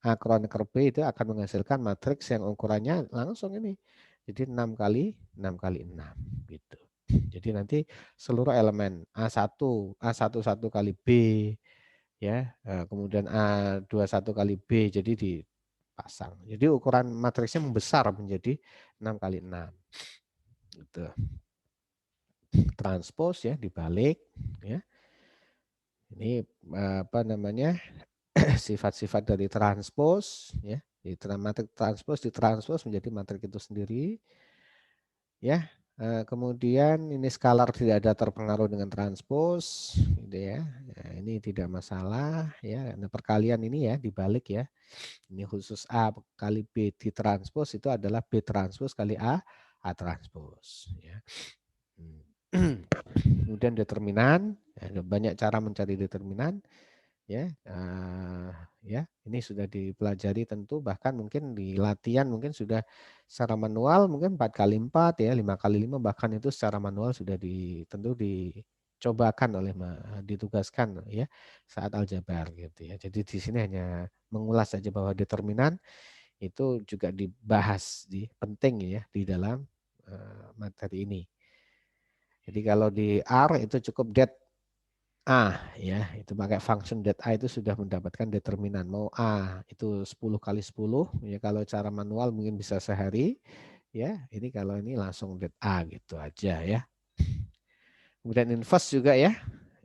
A Kronecker B itu akan menghasilkan matriks yang ukurannya langsung ini. Jadi 6 kali 6 kali 6 gitu. Jadi nanti seluruh elemen A11 kali B ya, kemudian A21 kali B jadi dipasang. Jadi ukuran matriksnya membesar menjadi 6 kali 6. Gitu. Transpose ya dibalik ya. Ini apa namanya? Sifat-sifat dari transpose ya. Di matrik transpose ditranspose menjadi matrik itu sendiri ya. Kemudian ini skalar tidak ada terpengaruh dengan transpose gitu ya. Nah, ini tidak masalah ya. Nah, perkalian ini ya dibalik ya. Ini khusus A kali B ditranspose itu adalah B transpose kali A transpose ya. Kemudian determinan, ya, banyak cara mencari determinan ya. Ya, ini sudah dipelajari tentu, bahkan mungkin di latihan mungkin sudah secara manual mungkin 4 kali 4 ya, 5 kali 5 bahkan itu secara manual sudah tentu dicobakan ditugaskan ya saat aljabar gitu ya. Jadi di sini hanya mengulas saja bahwa determinan itu juga dibahas penting ya di dalam materi ini. Jadi kalau di R itu cukup det A ya, itu pakai function det A itu sudah mendapatkan determinan. Mau A itu 10 kali 10 ya, kalau cara manual mungkin bisa sehari ya. Ini kalau ini langsung det A gitu aja ya. Kemudian inverse juga ya.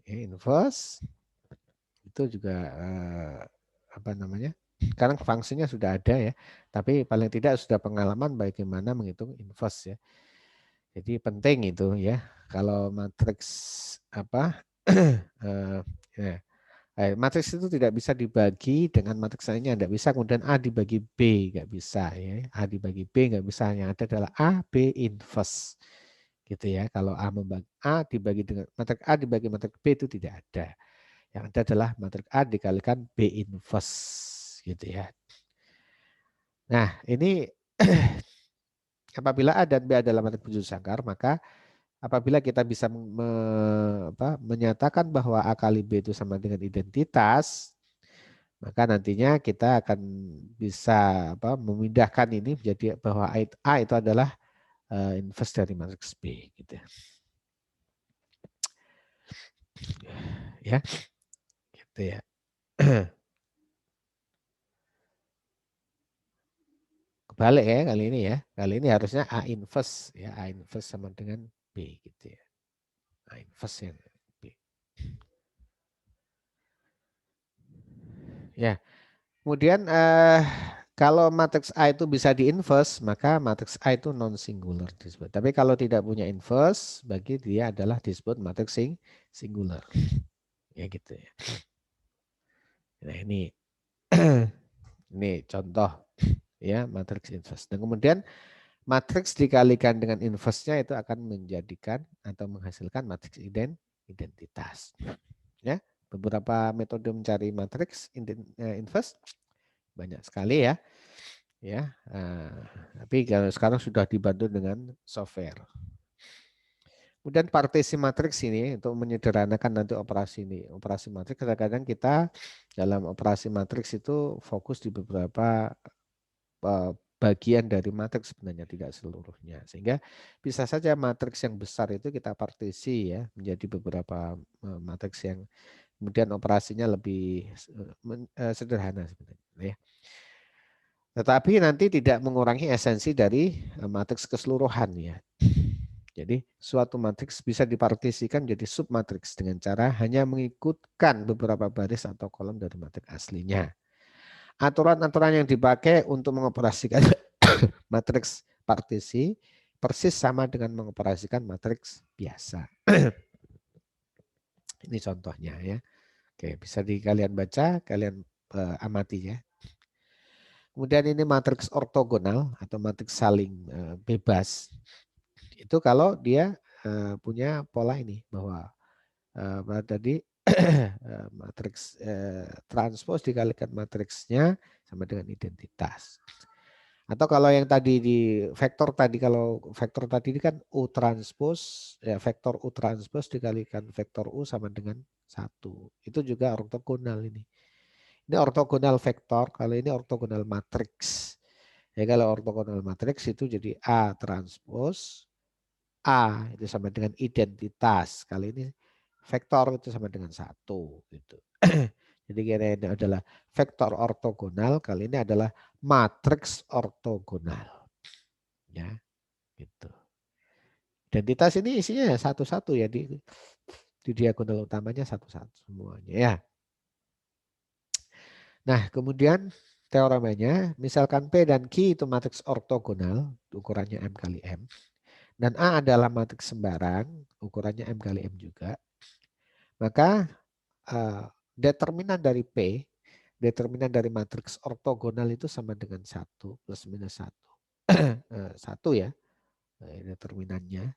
Inverse itu juga apa namanya? Sekarang fungsinya sudah ada ya, tapi paling tidak sudah pengalaman bagaimana menghitung inverse ya. Jadi penting itu ya. Kalau matriks apa ya, matriks itu tidak bisa dibagi dengan matriks lainnya, tidak bisa. Kemudian A dibagi B nggak bisa ya. A dibagi B nggak bisa. Yang ada adalah A B inverse gitu ya. Kalau A membagi A dibagi dengan matriks A dibagi matriks B itu tidak ada. Yang ada adalah matriks A dikalikan B inverse gitu ya. Nah ini apabila A dan B adalah matriks penjuru sangkar, maka apabila kita bisa menyatakan bahwa A kali B itu sama dengan identitas, maka nantinya kita akan bisa memindahkan ini menjadi bahwa A itu adalah inverse dari matriks B gitu ya. Gitu ya. Kebalik ya kali ini ya. Kali ini harusnya A inverse ya, A inverse sama dengan B gitu ya. A inverse yang B. Ya. Kemudian kalau matriks A itu bisa di-inverse, maka matriks A itu non-singular disebut. Tapi kalau tidak punya inverse, bagi dia adalah disebut matriks singular. Ya gitu ya. Nah ini ini contoh ya matriks inverse. Dan kemudian matriks dikalikan dengan inverse-nya itu akan menjadikan atau menghasilkan matriks identitas. Ya, beberapa metode mencari matriks inverse banyak sekali ya. Ya, tapi kalau sekarang sudah dibantu dengan software. Kemudian partisi matriks ini untuk menyederhanakan nanti operasi ini. Operasi matriks kadang-kadang kita dalam operasi matriks itu fokus di beberapa bagian dari matriks sebenarnya, tidak seluruhnya. Sehingga bisa saja matriks yang besar itu kita partisi ya menjadi beberapa matriks yang kemudian operasinya lebih sederhana sebenarnya ya. Tetapi nanti tidak mengurangi esensi dari matriks keseluruhan ya. Jadi suatu matriks bisa dipartisikan menjadi submatriks dengan cara hanya mengikutkan beberapa baris atau kolom dari matriks aslinya. Aturan-aturan yang dipakai untuk mengoperasikan matriks partisi persis sama dengan mengoperasikan matriks biasa. Ini contohnya ya. Oke, bisa kalian baca, kalian amati ya. Kemudian ini matriks ortogonal atau matriks saling bebas. Itu kalau dia punya pola ini bahwa tadi matriks transpos dikalikan matriksnya sama dengan identitas. Atau kalau yang tadi di vektor tadi, kalau vektor tadi ini kan U transpos, ya vektor U transpos dikalikan vektor U sama dengan 1. Itu juga ortogonal ini. Ini ortogonal vektor, kalau ini ortogonal matriks. Ya kalau ortogonal matriks itu jadi A transpos A itu sama dengan identitas. Kali ini vektor itu sama dengan 1 gitu. Jadi kira ini adalah vektor ortogonal, kali ini adalah matriks ortogonal. Ya, gitu. Identitas ini isinya satu-satu ya, di diagonal utamanya satu-satu semuanya ya. Nah, kemudian teoremanya, misalkan P dan Q itu matriks ortogonal, ukurannya M kali M. Dan A adalah matriks sembarang, ukurannya M kali M juga. Maka determinan dari P, determinan dari matriks ortogonal itu sama dengan 1 plus minus 1. 1 ya, determinannya.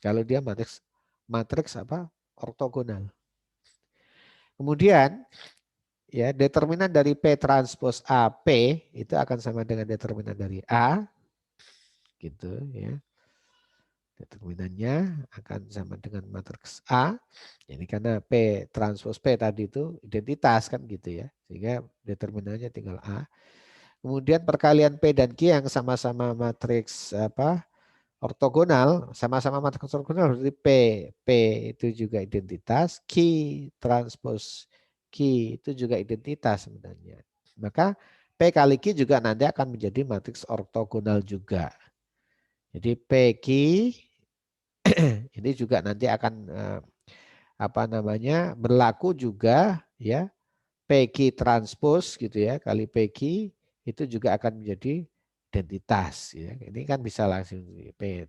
Kalau dia matriks apa? Ortogonal. Kemudian ya determinan dari P transpos AP itu akan sama dengan determinan dari A gitu ya. Determinannya akan sama dengan matriks A. Jadi karena P transpos P tadi itu identitas kan gitu ya. Sehingga determinannya tinggal A. Kemudian perkalian P dan Q yang sama-sama matriks apa? ortogonal, sama-sama matriks ortogonal berarti P. P itu juga identitas, Q transpos Q itu juga identitas sebenarnya. Maka P kali Q juga nanti akan menjadi matriks ortogonal juga. Jadi PQ ini juga nanti akan apa namanya berlaku juga ya PQ transpos gitu ya kali PQ itu juga akan menjadi identitas ya. Ini kan bisa langsung P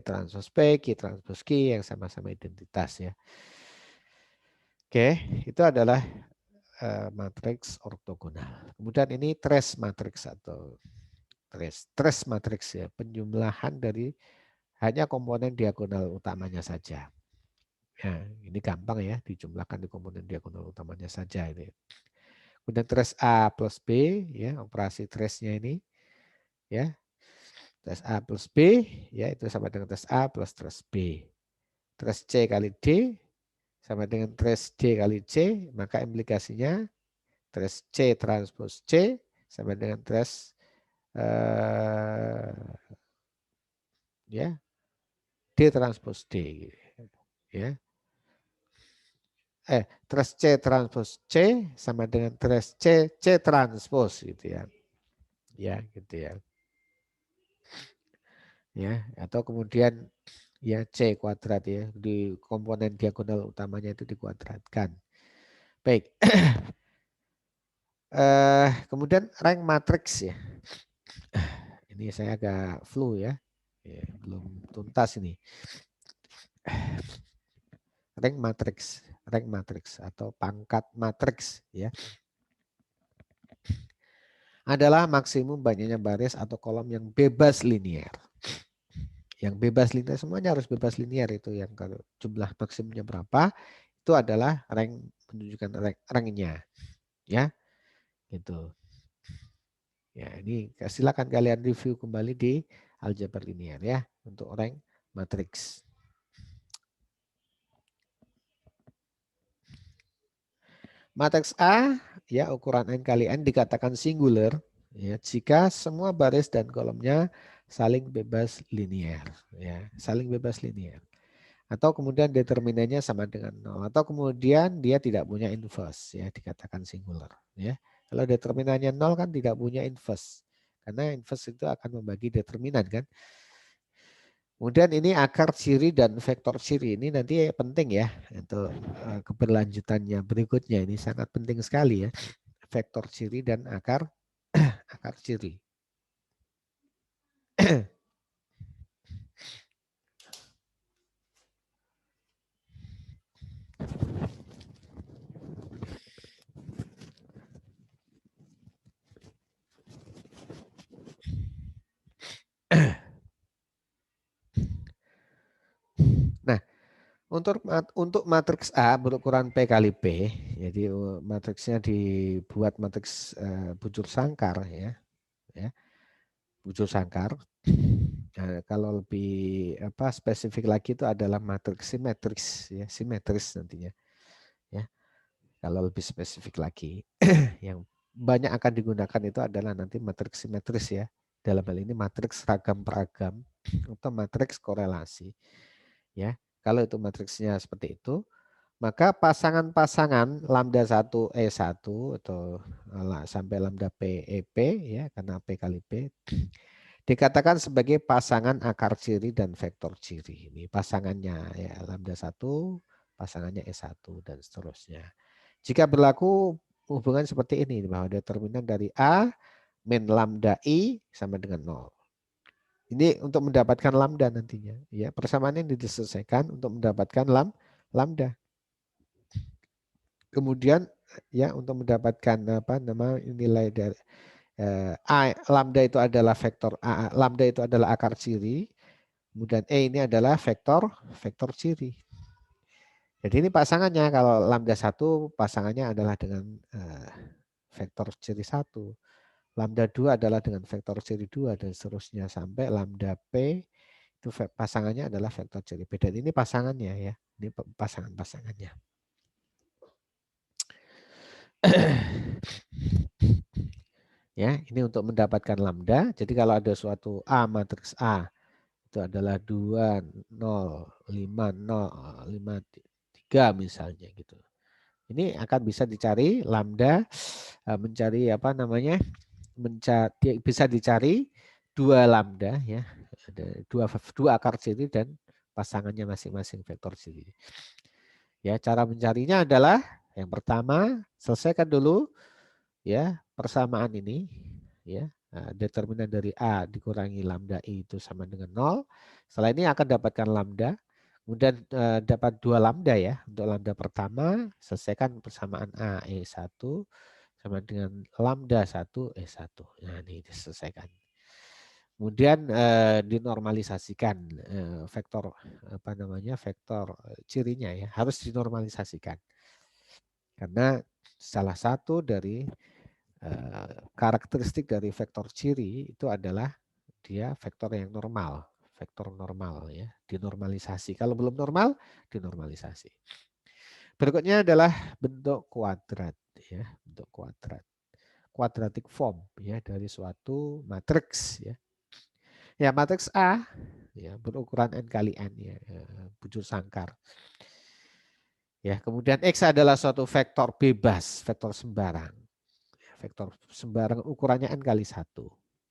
transpos P, Q transpos Q yang sama-sama identitas ya. Oke, itu adalah matriks ortogonal. Kemudian ini trace matriks atau trace matriks ya, penjumlahan dari hanya komponen diagonal utamanya saja. Ya, ini gampang ya, dijumlahkan di komponen diagonal utamanya saja ini. Kemudian trace A plus B ya, operasi trace-nya ini ya. Trace A plus B ya itu sama dengan trace A plus trace B. Trace C kali D sama dengan trace D kali C, maka implikasinya trace C transpose C sama dengan trace ya D transpose D ya. Trace C transpose C sama dengan trace C transpose gitu ya. Ya, gitu ya. Ya, atau kemudian ya C kuadrat ya di komponen diagonal utamanya itu dikuadratkan. Baik. Kemudian rank matriks ya. Ini saya agak flu ya. Belum tuntas ini. Rank matriks atau pangkat matriks ya. Adalah maksimum banyaknya baris atau kolom yang bebas linier. Yang bebas linier semuanya harus bebas linier itu yang kalau jumlah maksimumnya berapa itu adalah rank menunjukkan ranknya ya gitu. Ya, ini silakan kalian review kembali di aljabar linear ya untuk rank matriks. Matriks A ya ukuran n kali n dikatakan singular ya jika semua baris dan kolomnya saling bebas linier ya, saling bebas linier. Atau kemudian determinannya sama dengan 0 atau kemudian dia tidak punya inverse ya dikatakan singular ya. Kalau determinannya 0 kan tidak punya inverse. Karena inverse itu akan membagi determinan kan. Kemudian ini akar ciri dan vektor ciri ini nanti penting ya untuk keberlanjutannya berikutnya ini sangat penting sekali ya vektor ciri dan akar akar ciri. Nah, untuk matriks A berukuran P kali P, jadi matriksnya dibuat matriks bujur sangkar ya, bujur sangkar. Nah, kalau lebih spesifik lagi itu adalah matriks simetris ya, simetris nantinya ya. Kalau lebih spesifik lagi, yang banyak akan digunakan itu adalah nanti matriks simetris ya. Dalam hal ini matriks ragam peragam atau matriks korelasi ya. Kalau itu matriksnya seperti itu, maka pasangan-pasangan lambda 1 E1 atau sampai lambda P EP ya karena P kali P dikatakan sebagai pasangan akar ciri dan vektor ciri. Ini pasangannya ya lambda 1, pasangannya E1 dan seterusnya. Jika berlaku hubungan seperti ini bahwa determinan dari A min lambda I sama dengan 0. Ini untuk mendapatkan lambda nantinya. Ya, persamaan ini diselesaikan untuk mendapatkan lambda. Kemudian ya untuk mendapatkan nilai dari lambda itu adalah vektor lambda itu adalah akar ciri. Kemudian E ini adalah vektor ciri. Jadi ini pasangannya kalau lambda 1 pasangannya adalah dengan vektor ciri 1. Lambda 2 adalah dengan vektor ciri 2 dan seterusnya sampai lambda P itu pasangannya adalah vektor ciri P. Dan ini pasangannya ya. Ini pasangan-pasangannya. Ya, ini untuk mendapatkan lambda. Jadi kalau ada suatu A matriks A itu adalah 2, 0, 5, 0, 5, 3 misalnya gitu. Ini akan bisa dicari lambda, mencari apa namanya, bisa dicari 2 lambda ya, ada dua akar ciri dan pasangannya masing-masing vektor ciri. Ya, cara mencarinya adalah yang pertama selesaikan dulu ya persamaan ini ya. Determinan dari A dikurangi lambda I itu sama dengan 0. Setelah ini akan dapatkan lambda. Kemudian dapat 2 lambda ya. Untuk lambda pertama selesaikan persamaan A E1 sama dengan lambda 1 E1. Nah, ini diselesaikan. Kemudian dinormalisasikan vektor apa namanya? Vektor cirinya ya, harus dinormalisasikan. Karena salah satu dari karakteristik dari vektor ciri itu adalah dia vektor yang normal, vektor normal ya, dinormalisasi. Kalau belum normal, dinormalisasi. Berikutnya adalah bentuk kuadrat ya, bentuk kuadrat. Quadratic form ya dari suatu matriks ya. Ya, matriks A ya berukuran n kali n ya, bujur sangkar. Ya, kemudian X adalah suatu vektor bebas, vektor sembarang. Vektor sembarang ukurannya n kali 1.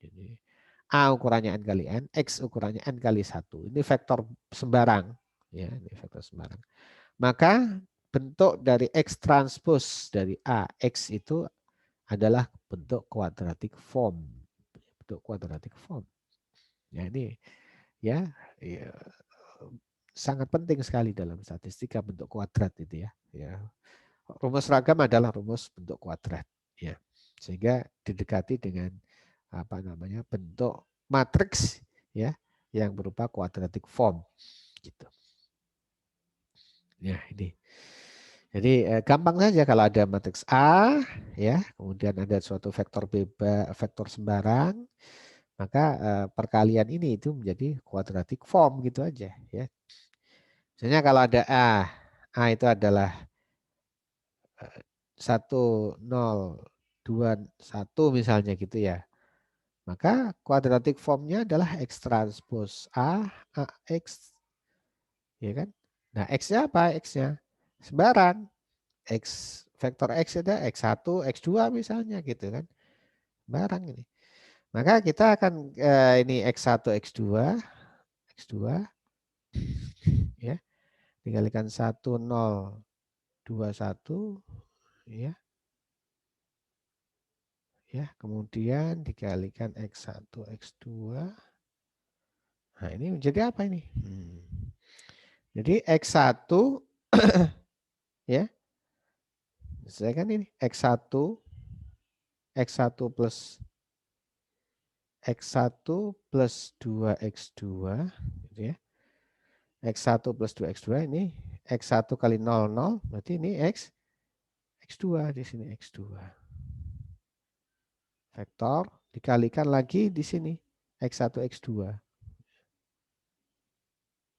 Jadi A ukurannya n kali n, X ukurannya n kali 1. Ini vektor sembarang. Ya, ini vektor sembarang. Maka bentuk dari X transpose dari A, X itu adalah bentuk quadratic form. Bentuk quadratic form. Ya, ini ya, sangat penting sekali dalam statistika bentuk kuadrat itu ya. Ya. Rumus ragam adalah rumus bentuk kuadrat ya. Sehingga didekati dengan apa namanya bentuk matriks ya yang berupa quadratic form gitu. Ya, ini. Jadi gampang saja kalau ada matriks A ya, kemudian ada suatu vektor bebas, vektor sembarang, maka perkalian ini itu menjadi quadratic form gitu aja ya. Misalnya kalau ada A itu adalah 1, 0, 2, 1 misalnya gitu ya. Maka quadratic formnya adalah X transpose A X. Ya kan? Nah, X-nya apa? X-nya sembarang. X vektor X ada X1, X2 misalnya gitu kan. Sembarang ini. Maka kita akan ini X1, X2, X2 ya. Dikalikan 1, 0, 2, 1 ya. Ya, kemudian dikalikan X1, X2. Nah, ini menjadi apa ini? Jadi X1 ya. Saya kan ini X1 plus X1 plus 2X2 gitu ya. X1 plus 2X2 ini X1 kali 0, 0 berarti ini X2 di sini X2. Vektor dikalikan lagi di sini X1 X2.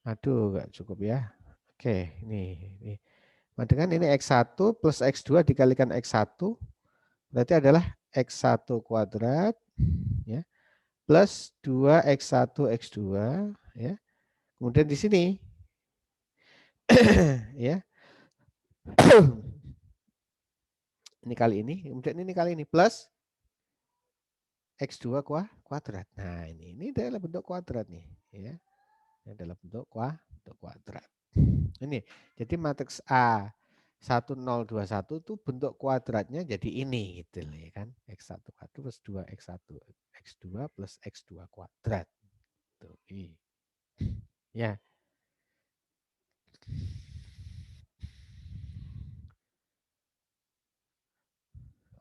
Aduh, enggak cukup ya. Oke, ini. Dengan ini X1 plus X2 dikalikan X1 berarti adalah X1 kuadrat ya plus 2X1 X2 ya. Kemudian di sini ya. Ini kali ini, kemudian ini kali ini plus X2 kuadrat. Nah, ini adalah bentuk kuadrat nih ya. Ini adalah bentuk kuadrat. Ini. Jadi matriks A 1021 itu bentuk kuadratnya jadi ini gitu ya kan. X1 kuadrat plus 2X1 X2 plus X2 kuadrat. Tuh, ya.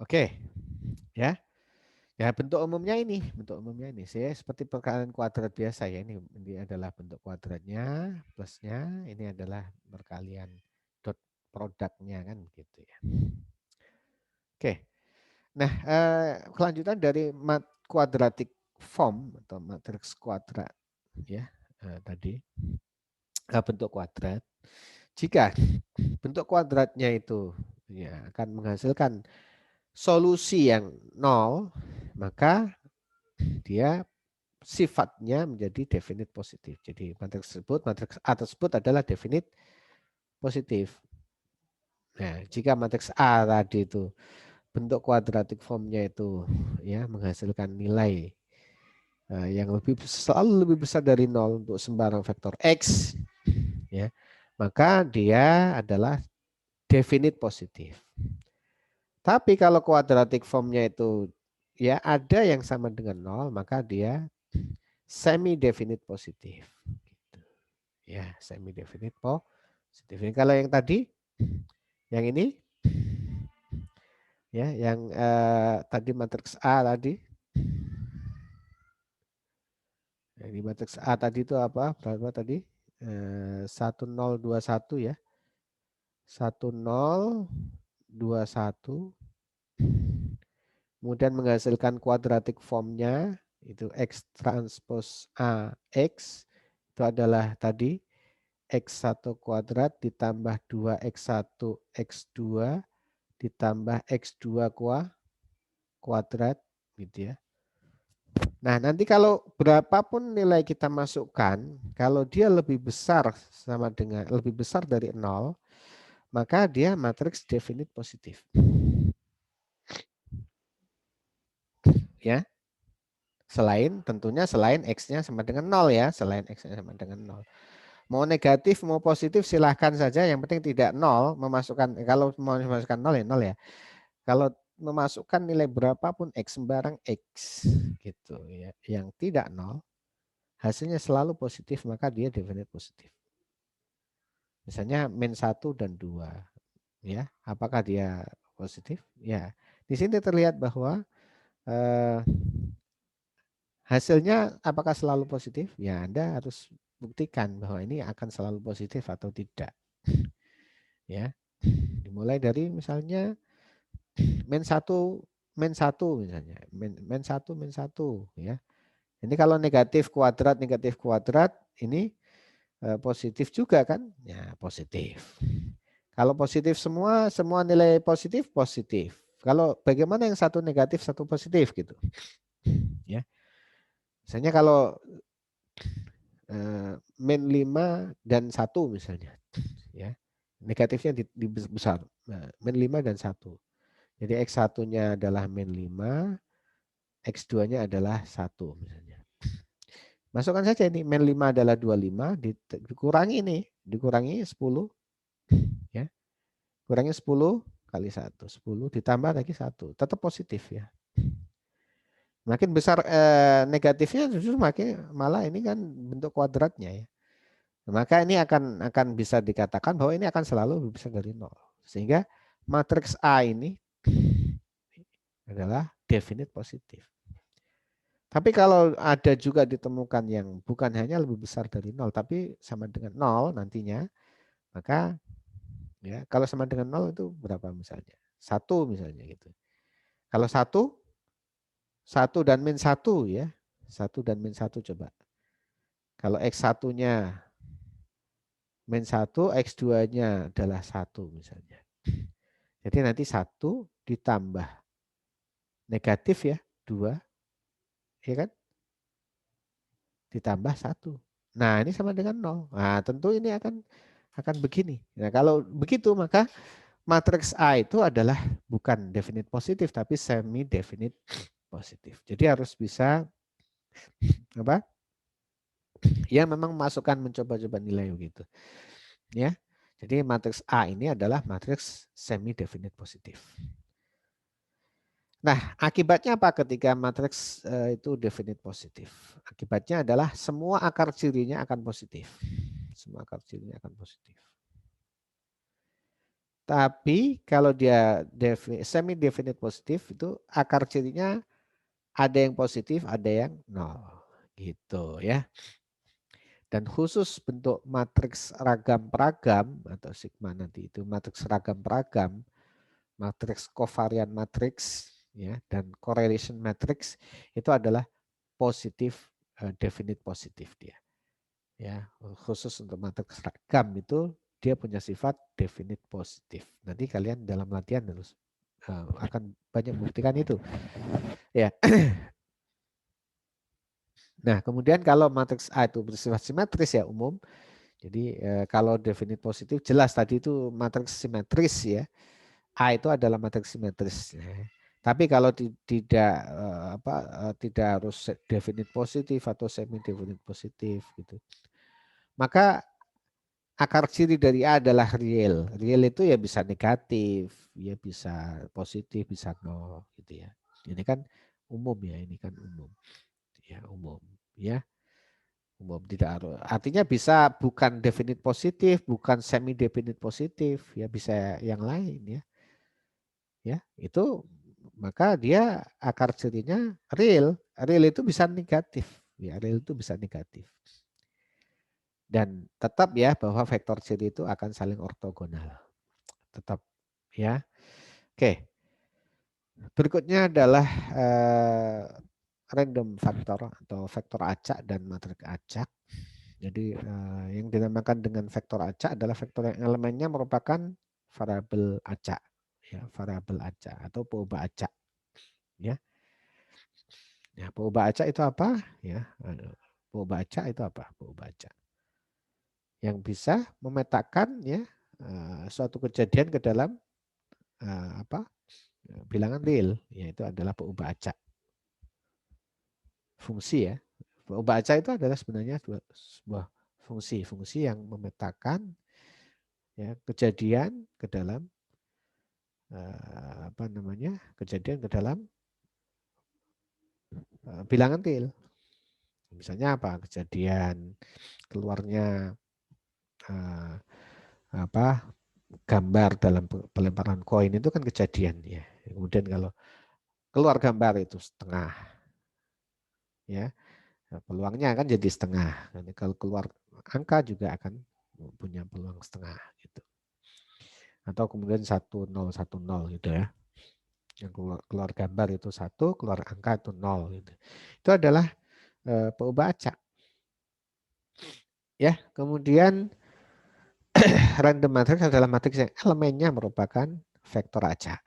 Oke. Ya. Ya, bentuk umumnya ini. Saya seperti perkalian kuadrat biasa ya. Ini adalah bentuk kuadratnya, plusnya. Ini adalah perkalian dot produknya kan gitu ya. Oke. Nah, kelanjutan dari quadratic form atau matriks kuadrat ya tadi bentuk kuadrat. Jika bentuk kuadratnya itu ya akan menghasilkan solusi yang 0, maka dia sifatnya menjadi definite positif. Jadi matriks A tersebut adalah definite positif. Nah, jika matriks A tadi itu bentuk kuadratik formnya itu ya menghasilkan nilai yang selalu lebih besar dari 0 untuk sembarang vektor X, ya, maka dia adalah definite positif. Tapi kalau kuadratik formnya itu ya ada yang sama dengan 0, maka dia semi definite positif. Gitu. Ya, semi definite positif. Ini kalau yang tadi, yang ini, ya, yang tadi matriks A tadi, yang di matriks A tadi itu apa? Berapa tadi? 1021 ya. 1021. Kemudian menghasilkan kuadratik formnya itu X transpose A X itu adalah tadi X1 kuadrat ditambah 2X1 X2 ditambah X2 kuadrat gitu ya. Nah, nanti kalau berapapun nilai kita masukkan, kalau dia lebih besar sama dengan lebih besar dari 0, maka dia matriks definite positif. Ya. Selain X-nya sama dengan 0 ya, selain X-nya sama dengan 0. Mau negatif, mau positif silahkan saja, yang penting tidak 0, kalau mau memasukkan 0 ya 0 ya. Kalau memasukkan nilai berapapun X, sembarang X gitu ya, yang tidak 0, hasilnya selalu positif, maka dia definite positif. Misalnya min 1 dan 2 ya, apakah dia positif? Ya. Di sini terlihat bahwa hasilnya apakah selalu positif? Ya, Anda harus buktikan bahwa ini akan selalu positif atau tidak. Ya. Dimulai dari misalnya min 1 misalnya. Min 1 ya. Ini kalau negatif kuadrat ini positif juga kan? Ya, positif. Kalau positif semua nilai positif positif. Kalau bagaimana yang satu negatif, satu positif gitu. Ya. Misalnya kalau min 5 dan 1 misalnya. Ya. Negatifnya di besar. Nah, min 5 dan 1. Jadi X1-nya adalah min 5, X2-nya adalah 1 misalnya. Masukkan saja ini, min 5 adalah 25, dikurangi ini, dikurangi 10. Ya. Kurangi 10 kali 1. 10 ditambah lagi 1. Tetap positif ya. Makin besar negatifnya justru makin malah ini kan bentuk kuadratnya ya. Maka ini akan bisa dikatakan bahwa ini akan selalu lebih besar dari 0. Sehingga matriks A ini adalah definite positif. Tapi kalau ada juga ditemukan yang bukan hanya lebih besar dari 0, tapi sama dengan 0 nantinya, maka ya kalau sama dengan 0 itu berapa misalnya? 1 misalnya gitu. Kalau 1 dan min 1 ya. 1 dan min 1 coba. Kalau X1-nya min 1, X2-nya adalah 1 misalnya. Jadi nanti 1 ditambah negatif ya, 2, ya kan? Ditambah 1. Nah, ini sama dengan 0. Nah, tentu ini akan begini. Nah, kalau begitu maka matriks A itu adalah bukan definite positif tapi semi definite positif. Jadi harus bisa apa? Ya memang masukkan mencoba-coba nilai begitu. Ya. Jadi matriks A ini adalah matriks semi definite positif. Nah, akibatnya apa ketika matriks itu definite positif? Akibatnya adalah semua akar cirinya akan positif. Semua akar cirinya akan positif. Tapi kalau dia semi definite positif itu akar cirinya ada yang positif, ada yang nol. Gitu ya. Dan khusus bentuk matriks ragam-peragam atau sigma nanti itu matriks ragam-peragam, matriks covariant matrix ya dan correlation matrix itu adalah positif definite positif dia. Ya, khusus untuk matriks ragam itu dia punya sifat definite positif. Nanti kalian dalam latihan harus akan banyak buktikan itu. Ya. Nah, kemudian kalau matriks A itu bersifat simetris ya umum. Jadi kalau definit positif jelas tadi itu matriks simetris ya. A itu adalah matriks simetris. Tapi kalau tidak tidak harus definit positif atau semi definit positif gitu. Maka akar ciri dari A adalah real. Real itu ya bisa negatif, ya bisa positif, bisa nol gitu ya. Ini kan umum ya, ini kan umum. Ya, umum ya. Umum tidak harus. Artinya bisa bukan definit positif, bukan semi definit positif, ya bisa yang lain ya. Ya, itu maka dia akar cirinya real. Real itu bisa negatif. Ya, real itu bisa negatif. Dan tetap ya bahwa vektor ciri itu akan saling ortogonal. Tetap ya. Oke. Berikutnya adalah random faktor atau vektor acak dan matriks acak. Jadi yang dinamakan dengan vektor acak adalah vektor yang elemennya merupakan variabel acak, ya, variabel acak atau peubah acak, ya. Ya, peubah acak itu apa? Ya, peubah acak itu apa? Peubah acak yang bisa memetakan ya suatu kejadian ke dalam apa bilangan real, yaitu adalah peubah acak fungsi ya. Peubah acak itu adalah sebenarnya sebuah fungsi yang memetakan ya kejadian ke dalam apa namanya kejadian ke dalam bilangan real. Misalnya apa kejadian keluarnya uh, apa gambar dalam pelemparan koin itu kan kejadian ya. Kemudian kalau keluar gambar itu setengah ya peluangnya akan jadi setengah. Dan kalau keluar angka juga akan punya peluang setengah gitu. Atau kemudian 1010 gitu ya. Yang keluar gambar itu 1, keluar angka itu 0 gitu. Itu adalah peubah acak. Ya, kemudian random matrix adalah matriks yang elemennya merupakan vektor acak.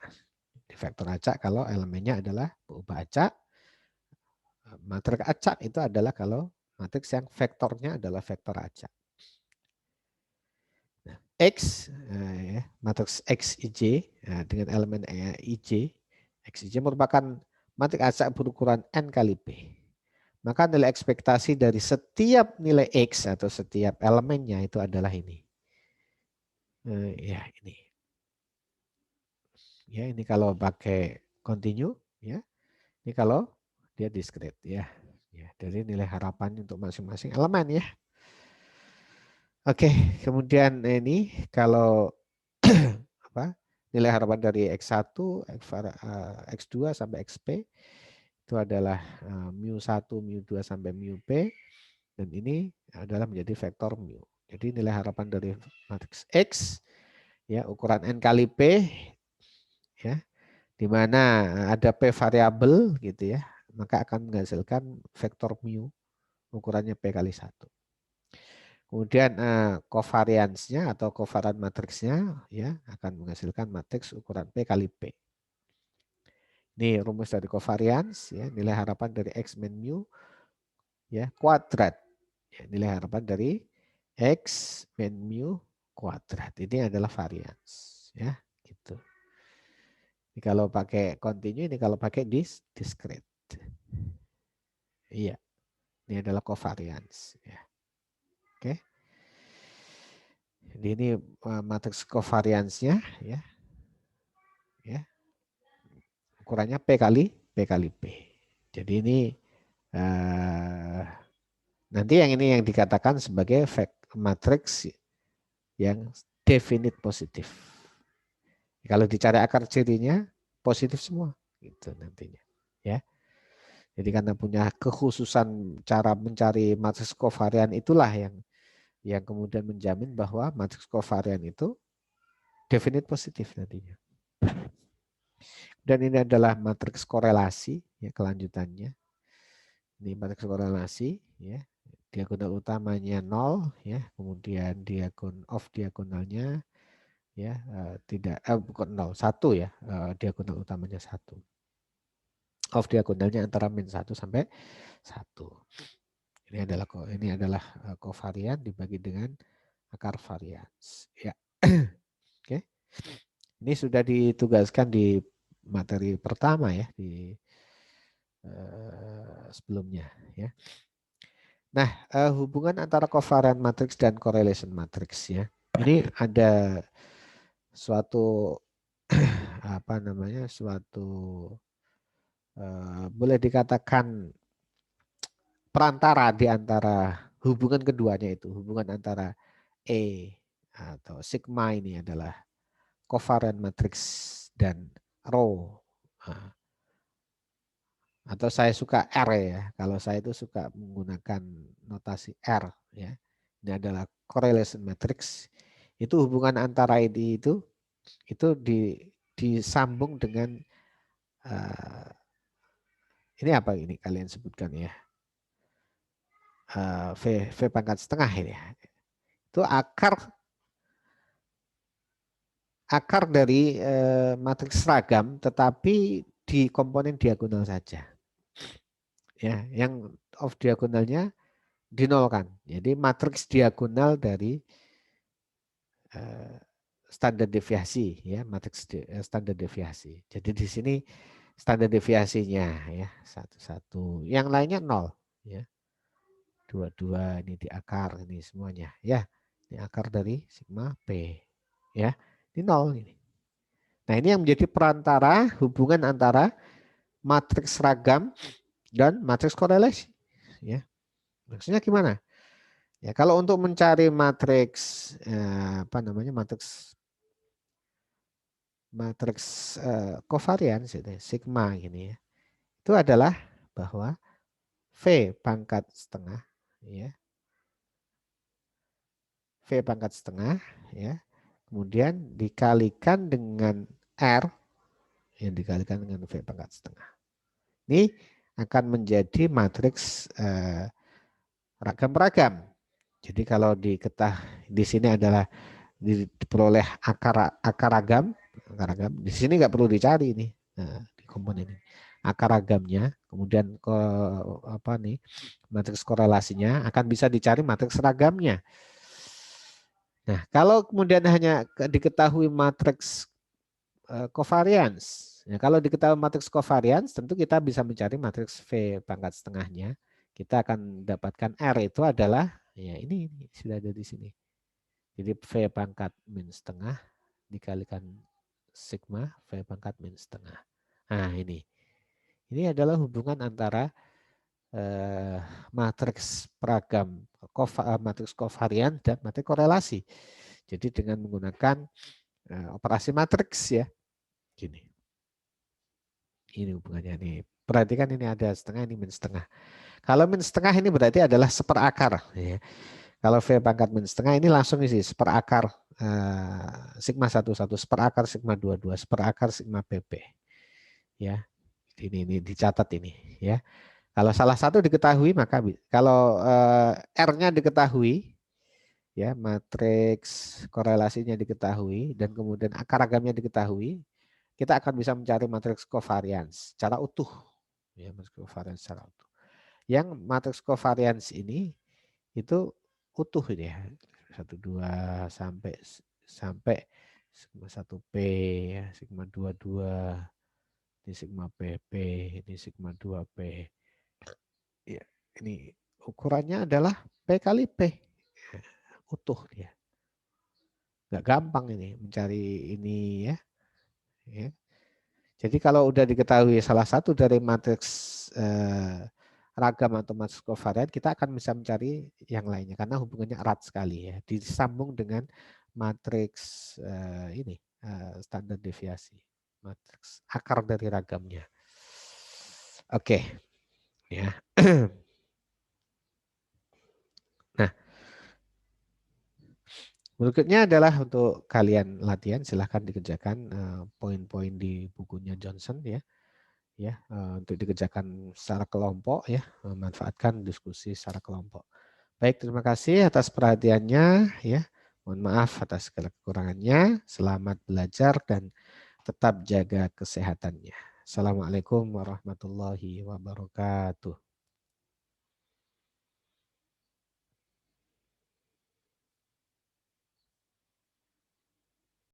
Vektor acak kalau elemennya adalah peubah acak. Matriks acak itu adalah kalau matriks yang vektornya adalah vektor acak. Nah, X, ya, matriks XIJ dengan elemen IJ, XIJ merupakan matriks acak berukuran N kali P. Maka nilai ekspektasi dari setiap nilai X atau setiap elemennya itu adalah ini. Ya, ini. Ya, ini kalau pakai continue, ya. Ini kalau dia discrete, ya. Ya, dari nilai harapan untuk masing-masing elemen, ya. Oke, kemudian ini kalau apa? Nilai harapan dari X1, X2 sampai XP itu adalah mu1, mu2 sampai mu P dan ini adalah menjadi vektor mu. Jadi nilai harapan dari matriks X ya ukuran N kali P ya di mana ada P variabel gitu ya, maka akan menghasilkan vektor mu ukurannya P kali 1. Kemudian covariance-nya atau covariant matriksnya ya akan menghasilkan matriks ukuran P kali P. Ini rumus dari covariance ya, nilai harapan dari X min mu ya kuadrat. Ya, nilai harapan dari X min mu kuadrat. Ini adalah variance ya, gitu. Ini kalau pakai continue, ini kalau pakai discrete. Iya. Ini adalah covariance ya. Oke. Jadi ini matriks covariance-nya ya. Ya. Ukurannya P kali P. Jadi ini nanti yang ini yang dikatakan sebagai matriks yang definite positif. Kalau dicari akar cirinya positif semua gitu nantinya. Ya. Jadi karena punya kekhususan cara mencari matriks kovarian itulah yang kemudian menjamin bahwa matriks kovarian itu definite positif nantinya. Dan ini adalah matriks korelasi ya kelanjutannya. Ini matriks korelasi ya. Diagonal utamanya 0 ya, kemudian off diagonalnya ya tidak bukan 0 1 ya, diagonal utamanya 1. Off diagonalnya antara min 1 sampai 1. Ini adalah kovarian dibagi dengan akar varians. Ya. Oke. Ini sudah ditugaskan di materi pertama ya di sebelumnya ya. Nah, hubungan antara covariant matrix dan correlation matrix ya. Ini ada suatu apa namanya? Suatu boleh dikatakan perantara di antara hubungan keduanya itu, hubungan antara E atau sigma ini adalah covariant matrix dan rho. Atau saya suka R ya. Kalau saya itu suka menggunakan notasi R ya. Ini adalah correlation matrix. Itu hubungan antara ini itu disambung dengan ini apa ini kalian sebutkan ya. V pangkat setengah ini ya. Itu akar dari matriks seragam tetapi di komponen diagonal saja. Ya, yang off diagonalnya dinolkan. Jadi matriks diagonal dari standar deviasi ya, matriks standar deviasi. Jadi di sini standar deviasinya ya 1 yang lainnya 0 ya. 2 ini di akar ini semuanya ya. Ini akar dari sigma P ya. Ini 0 ini. Nah, ini yang menjadi perantara hubungan antara matriks seragam dan matriks korelasi ya. Maksudnya gimana? Ya, kalau untuk mencari matriks matriks covariance itu sigma ini ya. Itu adalah bahwa V pangkat setengah ya. V pangkat setengah ya. Kemudian dikalikan dengan R yang dikalikan dengan V pangkat setengah. Ini akan menjadi matriks ragam-ragam. Jadi kalau di sini adalah diperoleh akar ragam, di sini nggak perlu dicari ini di komponen ini. Akar ragamnya, kemudian ke matriks korelasinya akan bisa dicari matriks ragamnya. Nah, kalau kemudian hanya diketahui matriks covariance, ya, kalau diketahui matriks covariance, tentu kita bisa mencari matriks V pangkat setengahnya. Kita akan dapatkan R itu adalah ya ini sudah ada di sini. Jadi V pangkat min setengah dikalikan sigma V pangkat min setengah. Nah ini adalah hubungan antara matriks peragam, matriks covarian dan matriks korelasi. Jadi dengan menggunakan operasi matriks ya. Gini. Ini hubungannya nih. Perhatikan ini ada setengah, ini min setengah. Kalau min setengah ini berarti adalah seperakar. Ya. Kalau V pangkat min setengah ini langsung isi seperakar sigma 11, seperakar sigma 22, seperakar sigma PP. Ya, ini dicatat ini. Ya, kalau salah satu diketahui maka kalau R-nya diketahui, ya matriks korelasinya diketahui dan kemudian akar ragamnya diketahui, kita akan bisa mencari matriks covariance secara utuh. Ya, matriks covariance secara utuh. Yang matriks covariance ini itu utuh ini ya. 1 2 sampai sigma 1P ya, sigma 22, ini sigma PP, ini sigma 2P. Ya, ini ukurannya adalah P kali P. Ya, utuh dia. Nggak gampang ini mencari ini ya. Ya. Jadi kalau udah diketahui salah satu dari matriks ragam atau matriks covariant, kita akan bisa mencari yang lainnya karena hubungannya erat sekali ya. Disambung dengan matriks standar deviasi, matriks akar dari ragamnya. Oke, ya. Nah, berikutnya adalah untuk kalian latihan, silahkan dikerjakan poin-poin di bukunya Johnson ya. Untuk dikerjakan secara kelompok ya, memanfaatkan diskusi secara kelompok. Baik, terima kasih atas perhatiannya ya. Mohon maaf atas segala kekurangannya. Selamat belajar dan tetap jaga kesehatannya. Assalamualaikum warahmatullahi wabarakatuh.